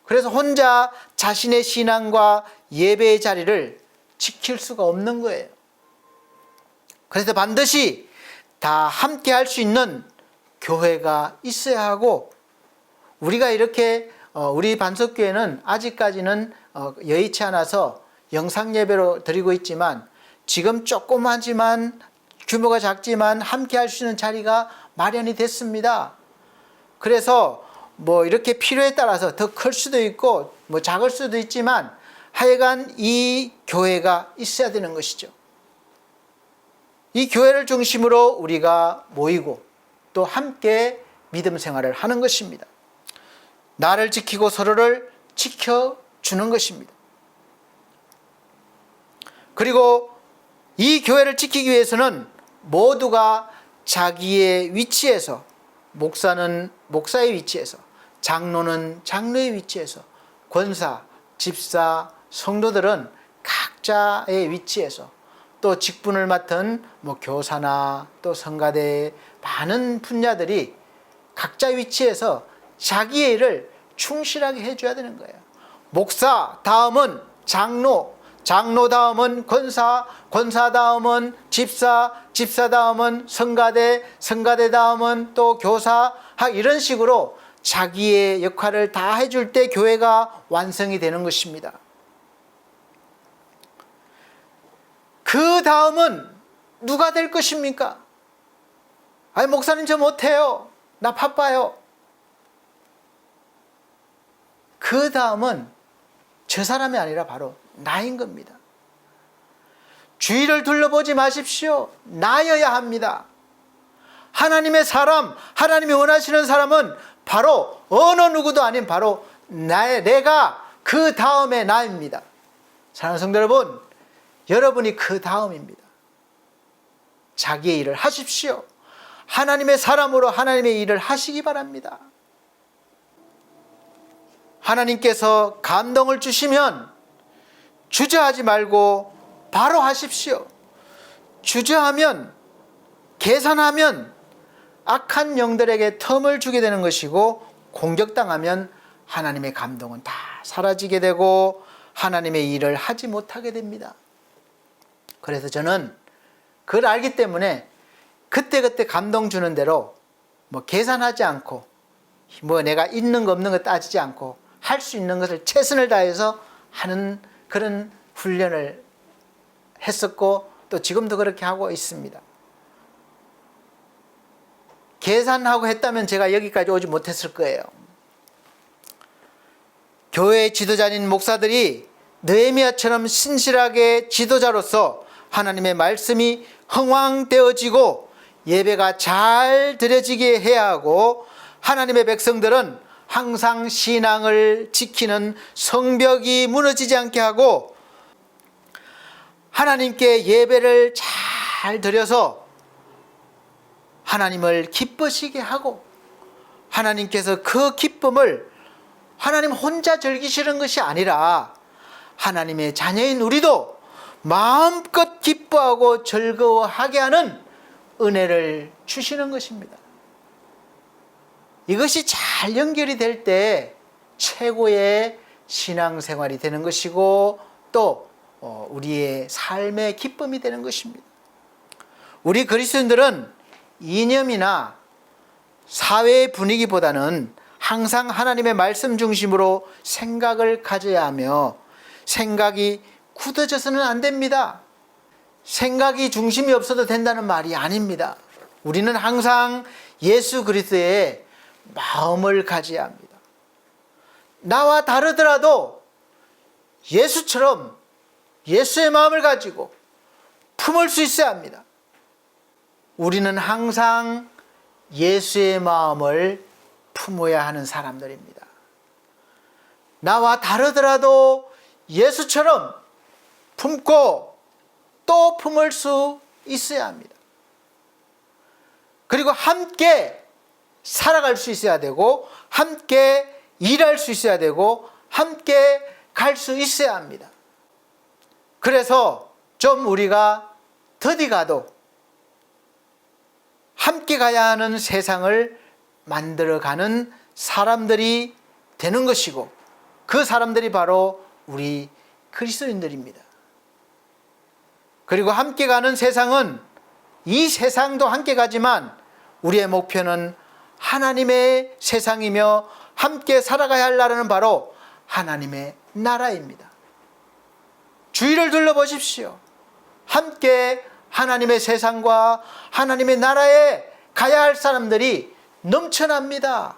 그래서 혼자 자신의 신앙과 예배의 자리를 지킬 수가 없는 거예요. 그래서 반드시 다 함께 할 수 있는 교회가 있어야 하고, 우리가 이렇게 우리 반석교회는 아직까지는 여의치 않아서 영상 예배로 드리고 있지만, 지금 조그마지만 규모가 작지만 함께 할 수 있는 자리가 마련이 됐습니다. 그래서 뭐 이렇게 필요에 따라서 더 클 수도 있고 뭐 작을 수도 있지만 하여간 이 교회가 있어야 되는 것이죠. 이 교회를 중심으로 우리가 모이고 또 함께 믿음 생활을 하는 것입니다. 나를 지키고 서로를 지켜주는 것입니다. 그리고 이 교회를 지키기 위해서는 모두가 자기의 위치에서, 목사는 목사의 위치에서, 장로는 장로의 위치에서, 권사, 집사, 성도들은 각자의 위치에서, 또 직분을 맡은 뭐 교사나 또 성가대 많은 분야들이 각자 위치에서 자기의 일을 충실하게 해줘야 되는 거예요. 목사 다음은 장로, 장로 다음은 권사, 권사 다음은 집사, 집사 다음은 성가대, 성가대 다음은 또 교사, 이런 식으로 자기의 역할을 다 해줄 때 교회가 완성이 되는 것입니다. 그 다음은 누가 될 것입니까? 아니, 목사님 저 못해요. 나 바빠요. 그 다음은 저 사람이 아니라 바로 나인 겁니다. 주위를 둘러보지 마십시오. 나여야 합니다. 하나님의 사람, 하나님이 원하시는 사람은 바로 어느 누구도 아닌 바로 내가 그 다음에 나입니다. 사랑하는 성도 여러분, 여러분이 그 다음입니다. 자기의 일을 하십시오. 하나님의 사람으로 하나님의 일을 하시기 바랍니다. 하나님께서 감동을 주시면 주저하지 말고 바로 하십시오. 주저하면, 계산하면 악한 영들에게 틈을 주게 되는 것이고, 공격당하면 하나님의 감동은 다 사라지게 되고 하나님의 일을 하지 못하게 됩니다. 그래서 저는 그걸 알기 때문에 그때그때 감동 주는 대로 뭐 계산하지 않고, 뭐 내가 있는 거 없는 거 따지지 않고 할 수 있는 것을 최선을 다해서 하는 그런 훈련을 했었고, 또 지금도 그렇게 하고 있습니다. 계산하고 했다면 제가 여기까지 오지 못했을 거예요. 교회 지도자인 목사들이 느헤미야처럼 신실하게 지도자로서 하나님의 말씀이 흥왕되어지고 예배가 잘 드려지게 해야 하고, 하나님의 백성들은 항상 신앙을 지키는 성벽이 무너지지 않게 하고 하나님께 예배를 잘 드려서 하나님을 기쁘시게 하고, 하나님께서 그 기쁨을 하나님 혼자 즐기시는 것이 아니라 하나님의 자녀인 우리도 마음껏 기뻐하고 즐거워하게 하는 은혜를 주시는 것입니다. 이것이 잘 연결이 될 때 최고의 신앙생활이 되는 것이고, 또 우리의 삶의 기쁨이 되는 것입니다. 우리 그리스도인들은 이념이나 사회의 분위기보다는 항상 하나님의 말씀 중심으로 생각을 가져야 하며, 생각이 굳어져서는 안 됩니다. 생각이 중심이 없어도 된다는 말이 아닙니다. 우리는 항상 예수 그리스도의 마음을 가져야 합니다. 나와 다르더라도 예수처럼 예수의 마음을 가지고 품을 수 있어야 합니다. 우리는 항상 예수의 마음을 품어야 하는 사람들입니다. 나와 다르더라도 예수처럼 품고 또 품을 수 있어야 합니다. 그리고 함께 살아갈 수 있어야 되고, 함께 일할 수 있어야 되고, 함께 갈 수 있어야 합니다. 그래서 좀 우리가 더디 가도 함께 가야 하는 세상을 만들어가는 사람들이 되는 것이고, 그 사람들이 바로 우리 그리스도인들입니다. 그리고 함께 가는 세상은, 이 세상도 함께 가지만 우리의 목표는 하나님의 세상이며 함께 살아가야 할 나라는 바로 하나님의 나라입니다. 주위를 둘러보십시오. 함께 하나님의 세상과 하나님의 나라에 가야 할 사람들이 넘쳐납니다.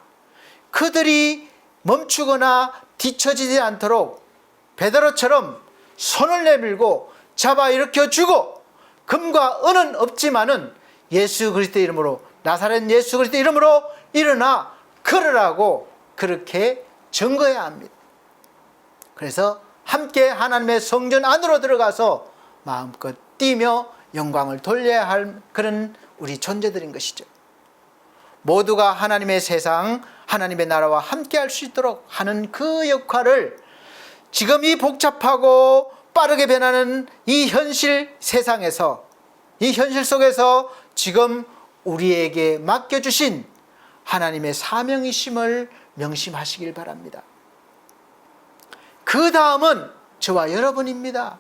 그들이 멈추거나 뒤처지지 않도록 베드로처럼 손을 내밀고 잡아 일으켜 주고, 금과 은은 없지만은 예수 그리스도 이름으로, 나사렛 예수 그리스도 이름으로 일어나 걸으라고 그렇게 증거해야 합니다. 그래서 함께 하나님의 성전 안으로 들어가서 마음껏 뛰며 영광을 돌려야 할 그런 우리 존재들인 것이죠. 모두가 하나님의 세상, 하나님의 나라와 함께 할 수 있도록 하는 그 역할을 지금 이 복잡하고 빠르게 변하는 이 현실 세상에서, 이 현실 속에서 지금 우리에게 맡겨주신 하나님의 사명이심을 명심하시길 바랍니다. 그 다음은 저와 여러분입니다.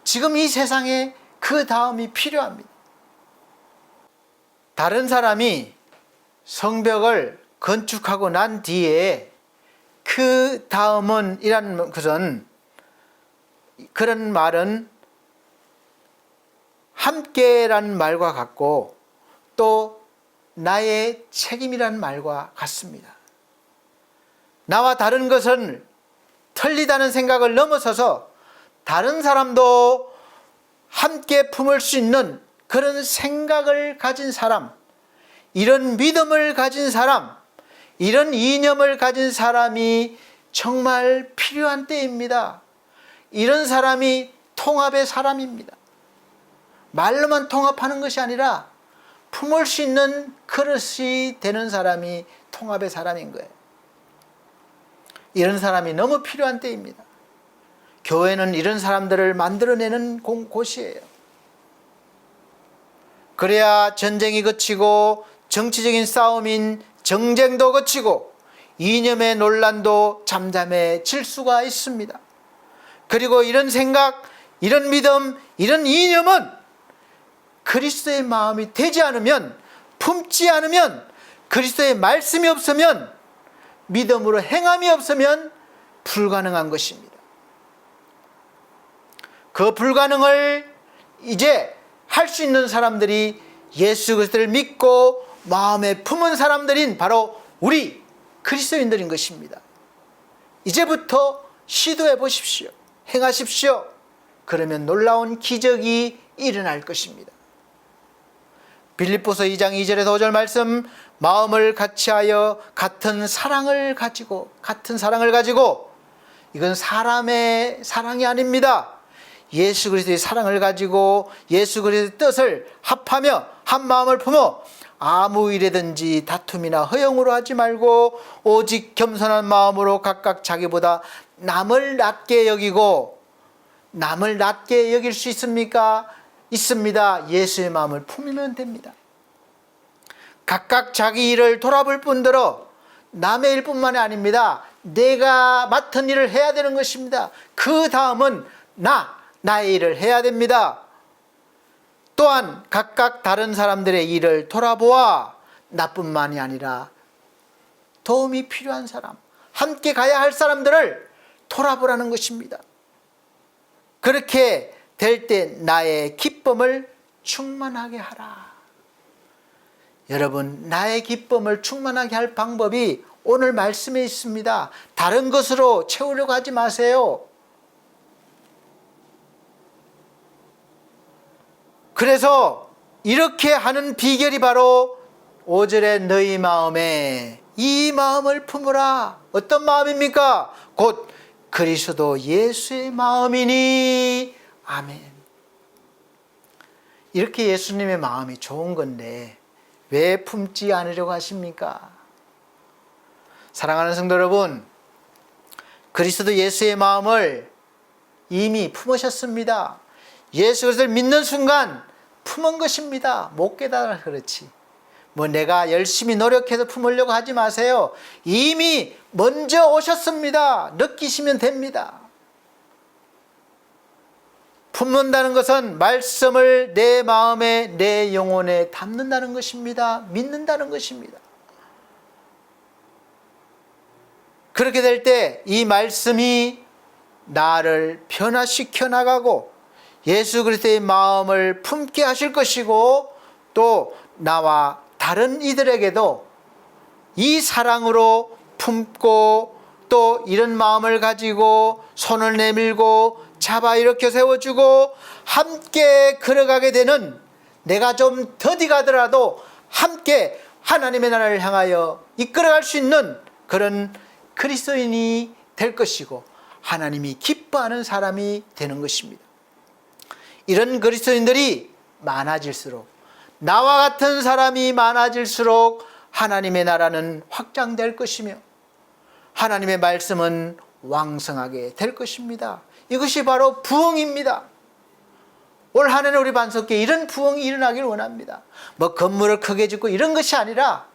지금 이 세상에 그 다음이 필요합니다. 다른 사람이 성벽을 건축하고 난 뒤에 그 다음은 이라는 것은, 그런 말은 함께라는 말과 같고 또 나의 책임이라는 말과 같습니다. 나와 다른 것은 틀리다는 생각을 넘어서서 다른 사람도 함께 품을 수 있는 그런 생각을 가진 사람, 이런 믿음을 가진 사람, 이런 이념을 가진 사람이 정말 필요한 때입니다. 이런 사람이 통합의 사람입니다. 말로만 통합하는 것이 아니라 품을 수 있는 그릇이 되는 사람이 통합의 사람인 거예요. 이런 사람이 너무 필요한 때입니다. 교회는 이런 사람들을 만들어내는 곳이에요. 그래야 전쟁이 그치고 정치적인 싸움인 정쟁도 그치고 이념의 논란도 잠잠해질 수가 있습니다. 그리고 이런 생각, 이런 믿음, 이런 이념은 그리스도의 마음이 되지 않으면, 품지 않으면, 그리스도의 말씀이 없으면, 믿음으로 행함이 없으면 불가능한 것입니다. 그 불가능을 이제 할 수 있는 사람들이 예수 그리스도를 믿고 마음에 품은 사람들인 바로 우리 그리스도인들인 것입니다. 이제부터 시도해 보십시오. 행하십시오. 그러면 놀라운 기적이 일어날 것입니다. 빌립보서 2장 2절에서 5절 말씀, 마음을 같이하여 같은 사랑을 가지고, 이건 사람의 사랑이 아닙니다. 예수 그리스도의 사랑을 가지고 예수 그리스도의 뜻을 합하며 한 마음을 품어 아무 일에든지 다툼이나 허영으로 하지 말고 오직 겸손한 마음으로 각각 자기보다 남을 낮게 여기고, 남을 낮게 여길 수 있습니까? 있습니다. 예수의 마음을 품으면 됩니다. 각각 자기 일을 돌아볼 뿐더러 남의 일뿐만이 아닙니다. 내가 맡은 일을 해야 되는 것입니다. 그 다음은 나의 일을 해야 됩니다. 또한 각각 다른 사람들의 일을 돌아보아 나뿐만이 아니라 도움이 필요한 사람, 함께 가야 할 사람들을 돌아보라는 것입니다. 그렇게 될 때 나의 기쁨을 충만하게 하라. 여러분, 나의 기쁨을 충만하게 할 방법이 오늘 말씀에 있습니다. 다른 것으로 채우려고 하지 마세요. 그래서 이렇게 하는 비결이 바로 5절에 너희 마음에 이 마음을 품으라. 어떤 마음입니까? 곧 그리스도 예수의 마음이니. 아멘. 이렇게 예수님의 마음이 좋은 건데 왜 품지 않으려고 하십니까? 사랑하는 성도 여러분, 그리스도 예수의 마음을 이미 품으셨습니다. 예수 그리스도를 믿는 순간 품은 것입니다. 못 깨달아 그렇지. 뭐 내가 열심히 노력해서 품으려고 하지 마세요. 이미 먼저 오셨습니다. 느끼시면 됩니다. 품는다는 것은 말씀을 내 마음에, 내 영혼에 담는다는 것입니다. 믿는다는 것입니다. 그렇게 될 때 이 말씀이 나를 변화시켜 나가고 예수 그리스도의 마음을 품게 하실 것이고, 또 나와 다른 이들에게도 이 사랑으로 품고 또 이런 마음을 가지고 손을 내밀고 잡아 일으켜 세워주고 함께 걸어가게 되는, 내가 좀 더디 가더라도 함께 하나님의 나라를 향하여 이끌어갈 수 있는 그런 그리스도인이 될 것이고 하나님이 기뻐하는 사람이 되는 것입니다. 이런 그리스도인들이 많아질수록, 나와 같은 사람이 많아질수록 하나님의 나라는 확장될 것이며 하나님의 말씀은 왕성하게 될 것입니다. 이것이 바로 부흥입니다. 올 한 해는 우리 반석교회 이런 부흥이 일어나길 원합니다. 뭐 건물을 크게 짓고 이런 것이 아니라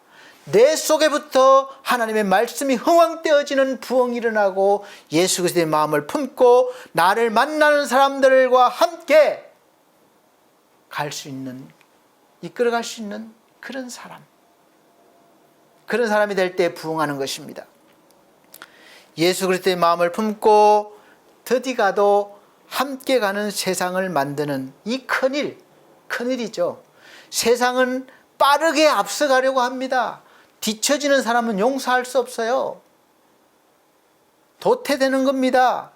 내 속에부터 하나님의 말씀이 흥왕되어지는 부흥이 일어나고 예수 그리스도의 마음을 품고 나를 만나는 사람들과 함께 갈 수 있는, 이끌어갈 수 있는 그런 사람, 그런 사람이 될 때 부흥하는 것입니다. 예수 그리스도의 마음을 품고 더디 가도 함께 가는 세상을 만드는 이 큰일이죠. 세상은 빠르게 앞서가려고 합니다. 뒤처지는 사람은 용서할 수 없어요. 도태되는 겁니다.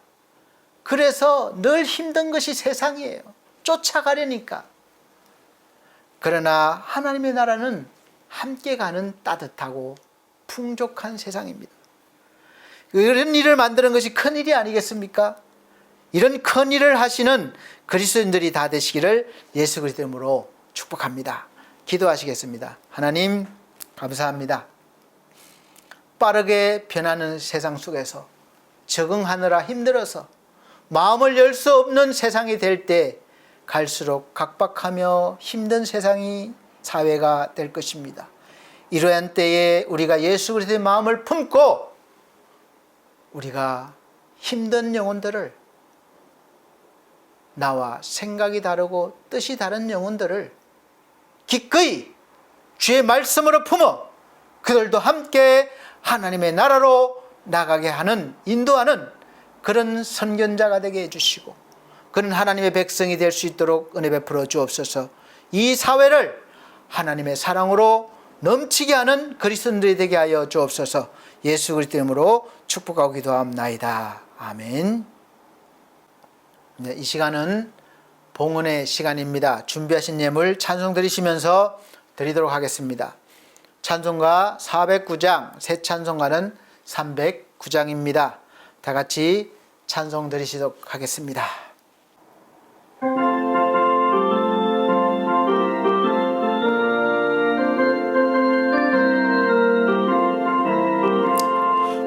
그래서 늘 힘든 것이 세상이에요. 쫓아가려니까. 그러나 하나님의 나라는 함께 가는 따뜻하고 풍족한 세상입니다. 이런 일을 만드는 것이 큰일이 아니겠습니까? 이런 큰일을 하시는 그리스도인들이 다 되시기를 예수 그리스도 이름으로 축복합니다. 기도하시겠습니다. 하나님 감사합니다. 빠르게 변하는 세상 속에서 적응하느라 힘들어서 마음을 열 수 없는 세상이 될 때 갈수록 각박하며 힘든 세상이 사회가 될 것입니다. 이러한 때에 우리가 예수 그리스도의 마음을 품고 우리가 힘든 영혼들을, 나와 생각이 다르고 뜻이 다른 영혼들을 기꺼이 주의 말씀으로 품어 그들도 함께 하나님의 나라로 나가게 하는, 인도하는 그런 선견자가 되게 해주시고 그런 하나님의 백성이 될 수 있도록 은혜 베풀어 주옵소서. 이 사회를 하나님의 사랑으로 넘치게 하는 그리스도인들이 되게 하여 주옵소서. 예수 그리스도 이름으로 축복하고 기도합나이다. 아멘. 네, 이 시간은 봉헌의 시간입니다. 준비하신 예물 찬송 드리시면서 드리도록 하겠습니다. 찬송가 409장, 새 찬송가는 309장입니다. 다 같이 찬송 드리시도록 하겠습니다.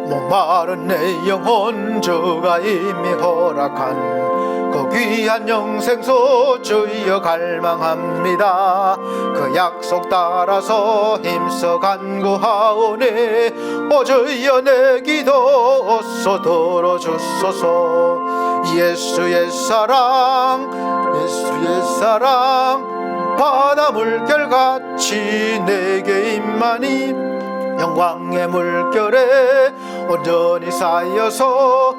목마른 내 영혼 주가 이미 허락한 그 귀한 영생소 주여 갈망합니다. 그 약속 따라서 힘써 간구하오니 오 주여 내 기도 어서 들어주소서. 예수의 사랑, 예수의 사랑 바다 물결같이 내게 임하니 영광의 물결에 온전히 쌓여서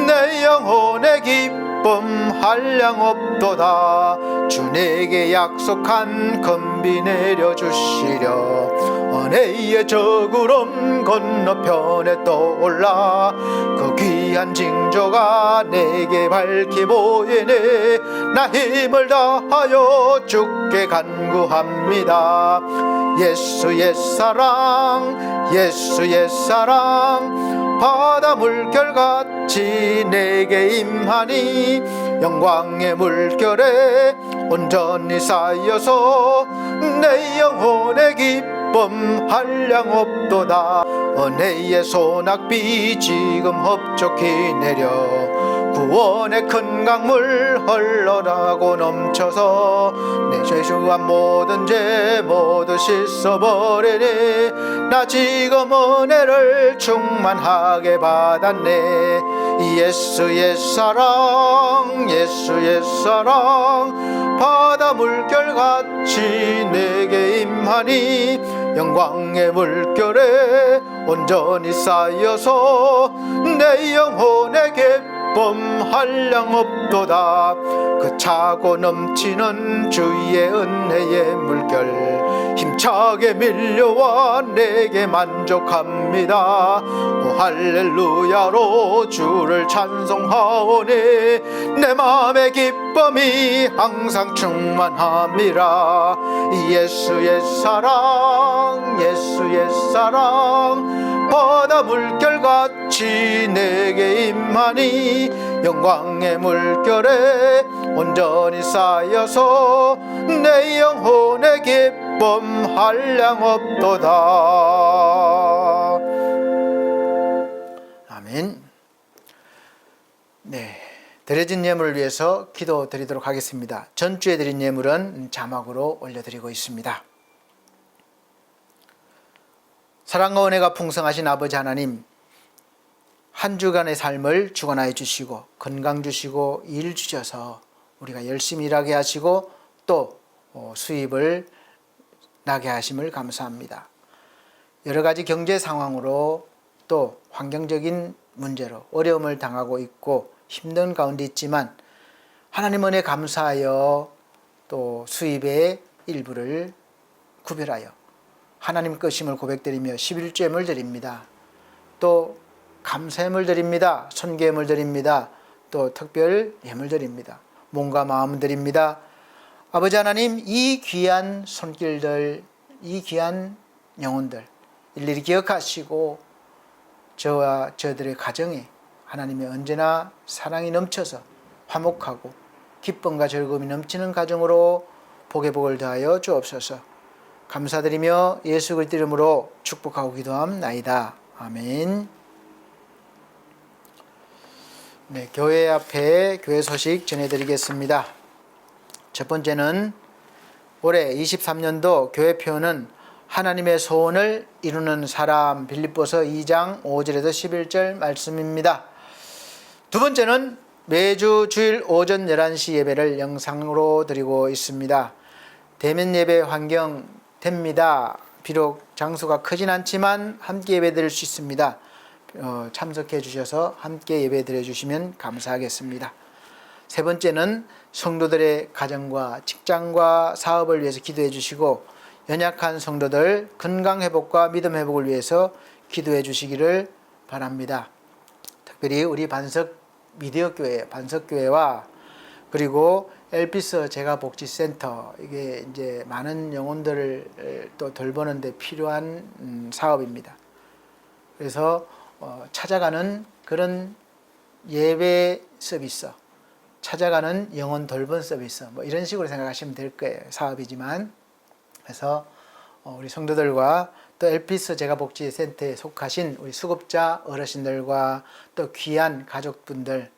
내 영혼의 기쁨 한량없도다. 주 내게 약속한 금비 내려주시려 은혜의 저 구름 건너편에 떠올라 그 귀한 징조가 내게 밝히 보이네. 나 힘을 다하여 주께 간구합니다. 예수의 사랑, 예수의 사랑 바다 물결같이 내게 임하니 영광의 물결에 온전히 쌓여서 내 영혼의 기쁨 한량없도다. 은혜의 소낙비 지금 흡족히 내려 구원의 큰 강물 흘러나고 넘쳐서 내 죄수한 모든 죄 모두 씻어버리니 나 지금 은혜를 충만하게 받았네. 예수의 사랑 예수의 사랑 바다 물결같이 내게 임하니 영광의 물결에 온전히 쌓여서 내 영혼의 기쁨 한량없도다. 그 차고 넘치는 주의 은혜의 물결 힘차게 밀려와 내게 만족합니다. 오 할렐루야로 주를 찬송하오니 내 마음의 기쁨이 항상 충만함이라. 예수의 사랑 예수의 사랑 바다 물결같이 내게 임하니 영광의 물결에 온전히 쌓여서 내 영혼의 기쁨 한량없도다. 아멘. 네, 드려진 예물을 위해서 기도 드리도록 하겠습니다. 전주에 드린 예물은 자막으로 올려드리고 있습니다. 사랑과 은혜가 풍성하신 아버지 하나님, 한 주간의 삶을 주관하여 주시고 건강 주시고 일 주셔서 우리가 열심히 일하게 하시고 또 수입을 나게 하심을 감사합니다. 여러 가지 경제 상황으로 또 환경적인 문제로 어려움을 당하고 있고 힘든 가운데 있지만 하나님 은혜 감사하여 또 수입의 일부를 구별하여 하나님 것임을 고백드리며 11조예물 드립니다. 또 감사예물 드립니다. 선교예물 드립니다. 또 특별 예물 드립니다. 몸과 마음 드립니다. 아버지 하나님, 이 귀한 손길들, 이 귀한 영혼들 일일이 기억하시고 저와 저들의 가정에 하나님의 언제나 사랑이 넘쳐서 화목하고 기쁨과 즐거움이 넘치는 가정으로 복의 복을 더하여 주옵소서. 감사드리며 예수 그리스도 이름으로 축복하고 기도함나이다. 아멘. 네, 교회 앞에 교회 소식 전해드리겠습니다. 첫 번째는 올해 23년도 교회 표어는 하나님의 소원을 이루는 사람, 빌립보서 2장 5절에서 11절 말씀입니다. 두 번째는 매주 주일 오전 11시 예배를 영상으로 드리고 있습니다. 대면 예배 환경 됩니다. 비록 장소가 크진 않지만 함께 예배 드릴 수 있습니다. 참석해 주셔서 함께 예배 드려 주시면 감사하겠습니다. 세 번째는 성도들의 가정과 직장과 사업을 위해서 기도해 주시고 연약한 성도들 건강 회복과 믿음 회복을 위해서 기도해 주시기를 바랍니다. 특별히 우리 반석 미디어 교회, 반석 교회와 그리고 엘피스 재가복지센터, 이게 이제 많은 영혼들을 또 돌보는데 필요한 사업입니다. 그래서 찾아가는 그런 예배 서비스, 찾아가는 영혼 돌봄 서비스, 뭐 이런 식으로 생각하시면 될 거예요. 사업이지만. 그래서 우리 성도들과 또 엘피스 재가복지센터에 속하신 우리 수급자 어르신들과 또 귀한 가족분들,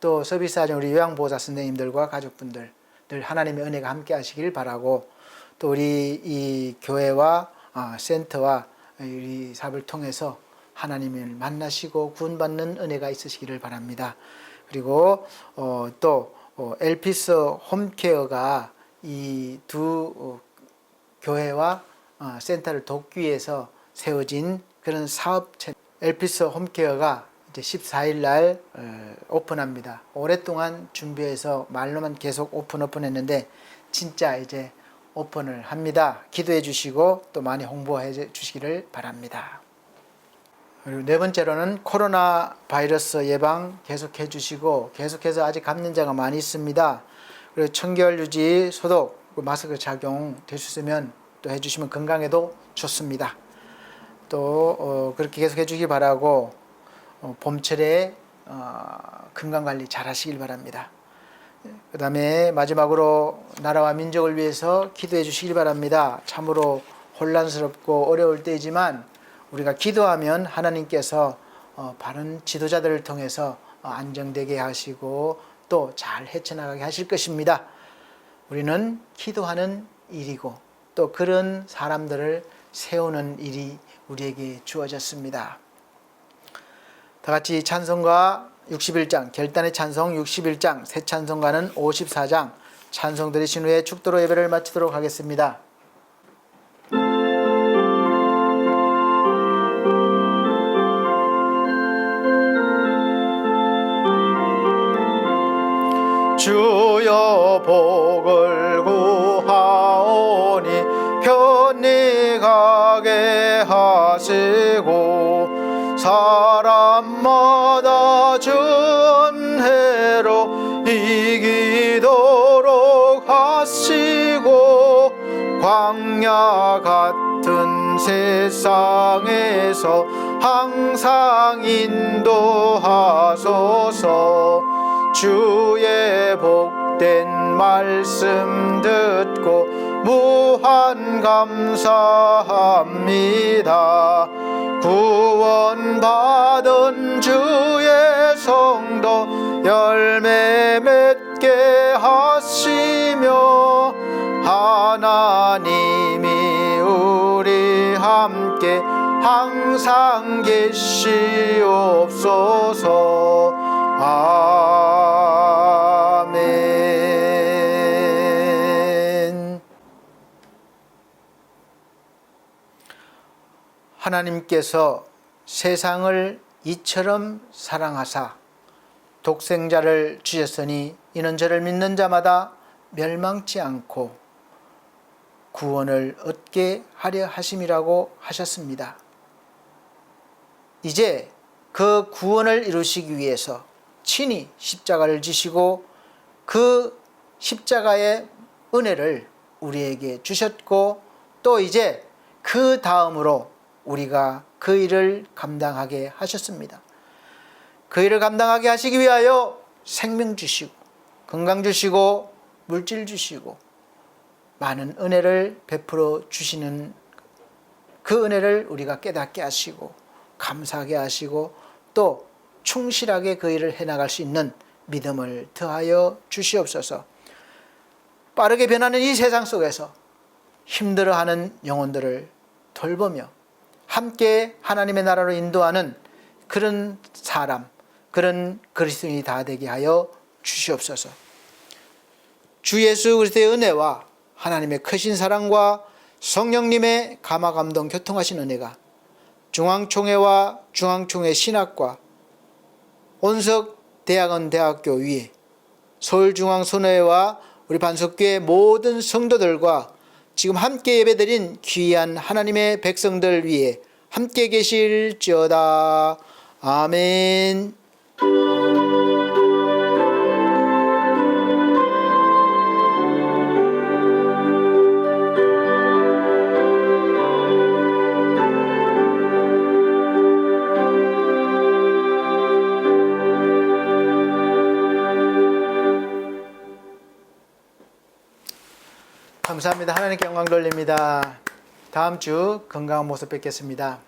또 서비스하는 우리 요양보호사 선생님들과 가족분들 늘 하나님의 은혜가 함께 하시길 바라고, 또 우리 이 교회와 센터와 우리 사업을 통해서 하나님을 만나시고 구원받는 은혜가 있으시기를 바랍니다. 그리고 또 엘피스 홈케어가 이 두 교회와 센터를 돕기 위해서 세워진 그런 사업체, 엘피스 홈케어가 이제 14일 날 오픈합니다. 오랫동안 준비해서 말로만 계속 오픈했는데 진짜 이제 오픈을 합니다. 기도해 주시고 또 많이 홍보해 주시기를 바랍니다. 그리고 네 번째로는 코로나 바이러스 예방 계속해 주시고, 계속해서 아직 감염자가 많이 있습니다. 그리고 청결 유지, 소독, 마스크 착용 될 수 있으면 또 해주시면 건강에도 좋습니다. 또 그렇게 계속 해주기 바라고, 봄철에 건강관리 잘 하시길 바랍니다. 그 다음에 마지막으로 나라와 민족을 위해서 기도해 주시길 바랍니다. 참으로 혼란스럽고 어려울 때이지만 우리가 기도하면 하나님께서 바른 지도자들을 통해서 안정되게 하시고 또 잘 헤쳐나가게 하실 것입니다. 우리는 기도하는 일이고 또 그런 사람들을 세우는 일이 우리에게 주어졌습니다. 다 같이 찬송가 61장, 결단의 찬송 61장, 새 찬송가는 54장 찬송 들으신 후에 축도로 예배를 마치도록 하겠습니다. 주여 복을 구하오니 편히 가게 하시고 사람마다 준혜로 이기도록 하시고 광야 같은 세상에서 항상 인도하소서. 주의 복된 말씀 듣고 무한 감사합니다. 구원받은 주의 성도 열매 맺게 하시며 하나님이 우리 함께 항상 계시옵소서. 아멘. 하나님께서 세상을 이처럼 사랑하사 독생자를 주셨으니 이는 저를 믿는 자마다 멸망치 않고 구원을 얻게 하려 하심이라고 하셨습니다. 이제 그 구원을 이루시기 위해서 친히 십자가를 지시고 그 십자가의 은혜를 우리에게 주셨고 또 이제 그 다음으로 우리가 그 일을 감당하게 하셨습니다. 그 일을 감당하게 하시기 위하여 생명 주시고 건강 주시고 물질 주시고 많은 은혜를 베풀어 주시는 그 은혜를 우리가 깨닫게 하시고 감사하게 하시고 또 충실하게 그 일을 해나갈 수 있는 믿음을 더하여 주시옵소서. 빠르게 변하는 이 세상 속에서 힘들어하는 영혼들을 돌보며 함께 하나님의 나라로 인도하는 그런 사람, 그런 그리스도인이 다 되게 하여 주시옵소서. 주 예수 그리스도의 은혜와 하나님의 크신 사랑과 성령님의 감화감동 교통하신 은혜가 중앙총회와 중앙총회 신학과 온석대학원 대학교 위에 서울중앙선교회와 우리 반석교회 모든 성도들과 지금 함께 예배드린 귀한 하나님의 백성들 위에 함께 계실지어다. 아멘. 감사합니다. 하나님께 영광 돌립니다. 다음 주 건강한 모습 뵙겠습니다.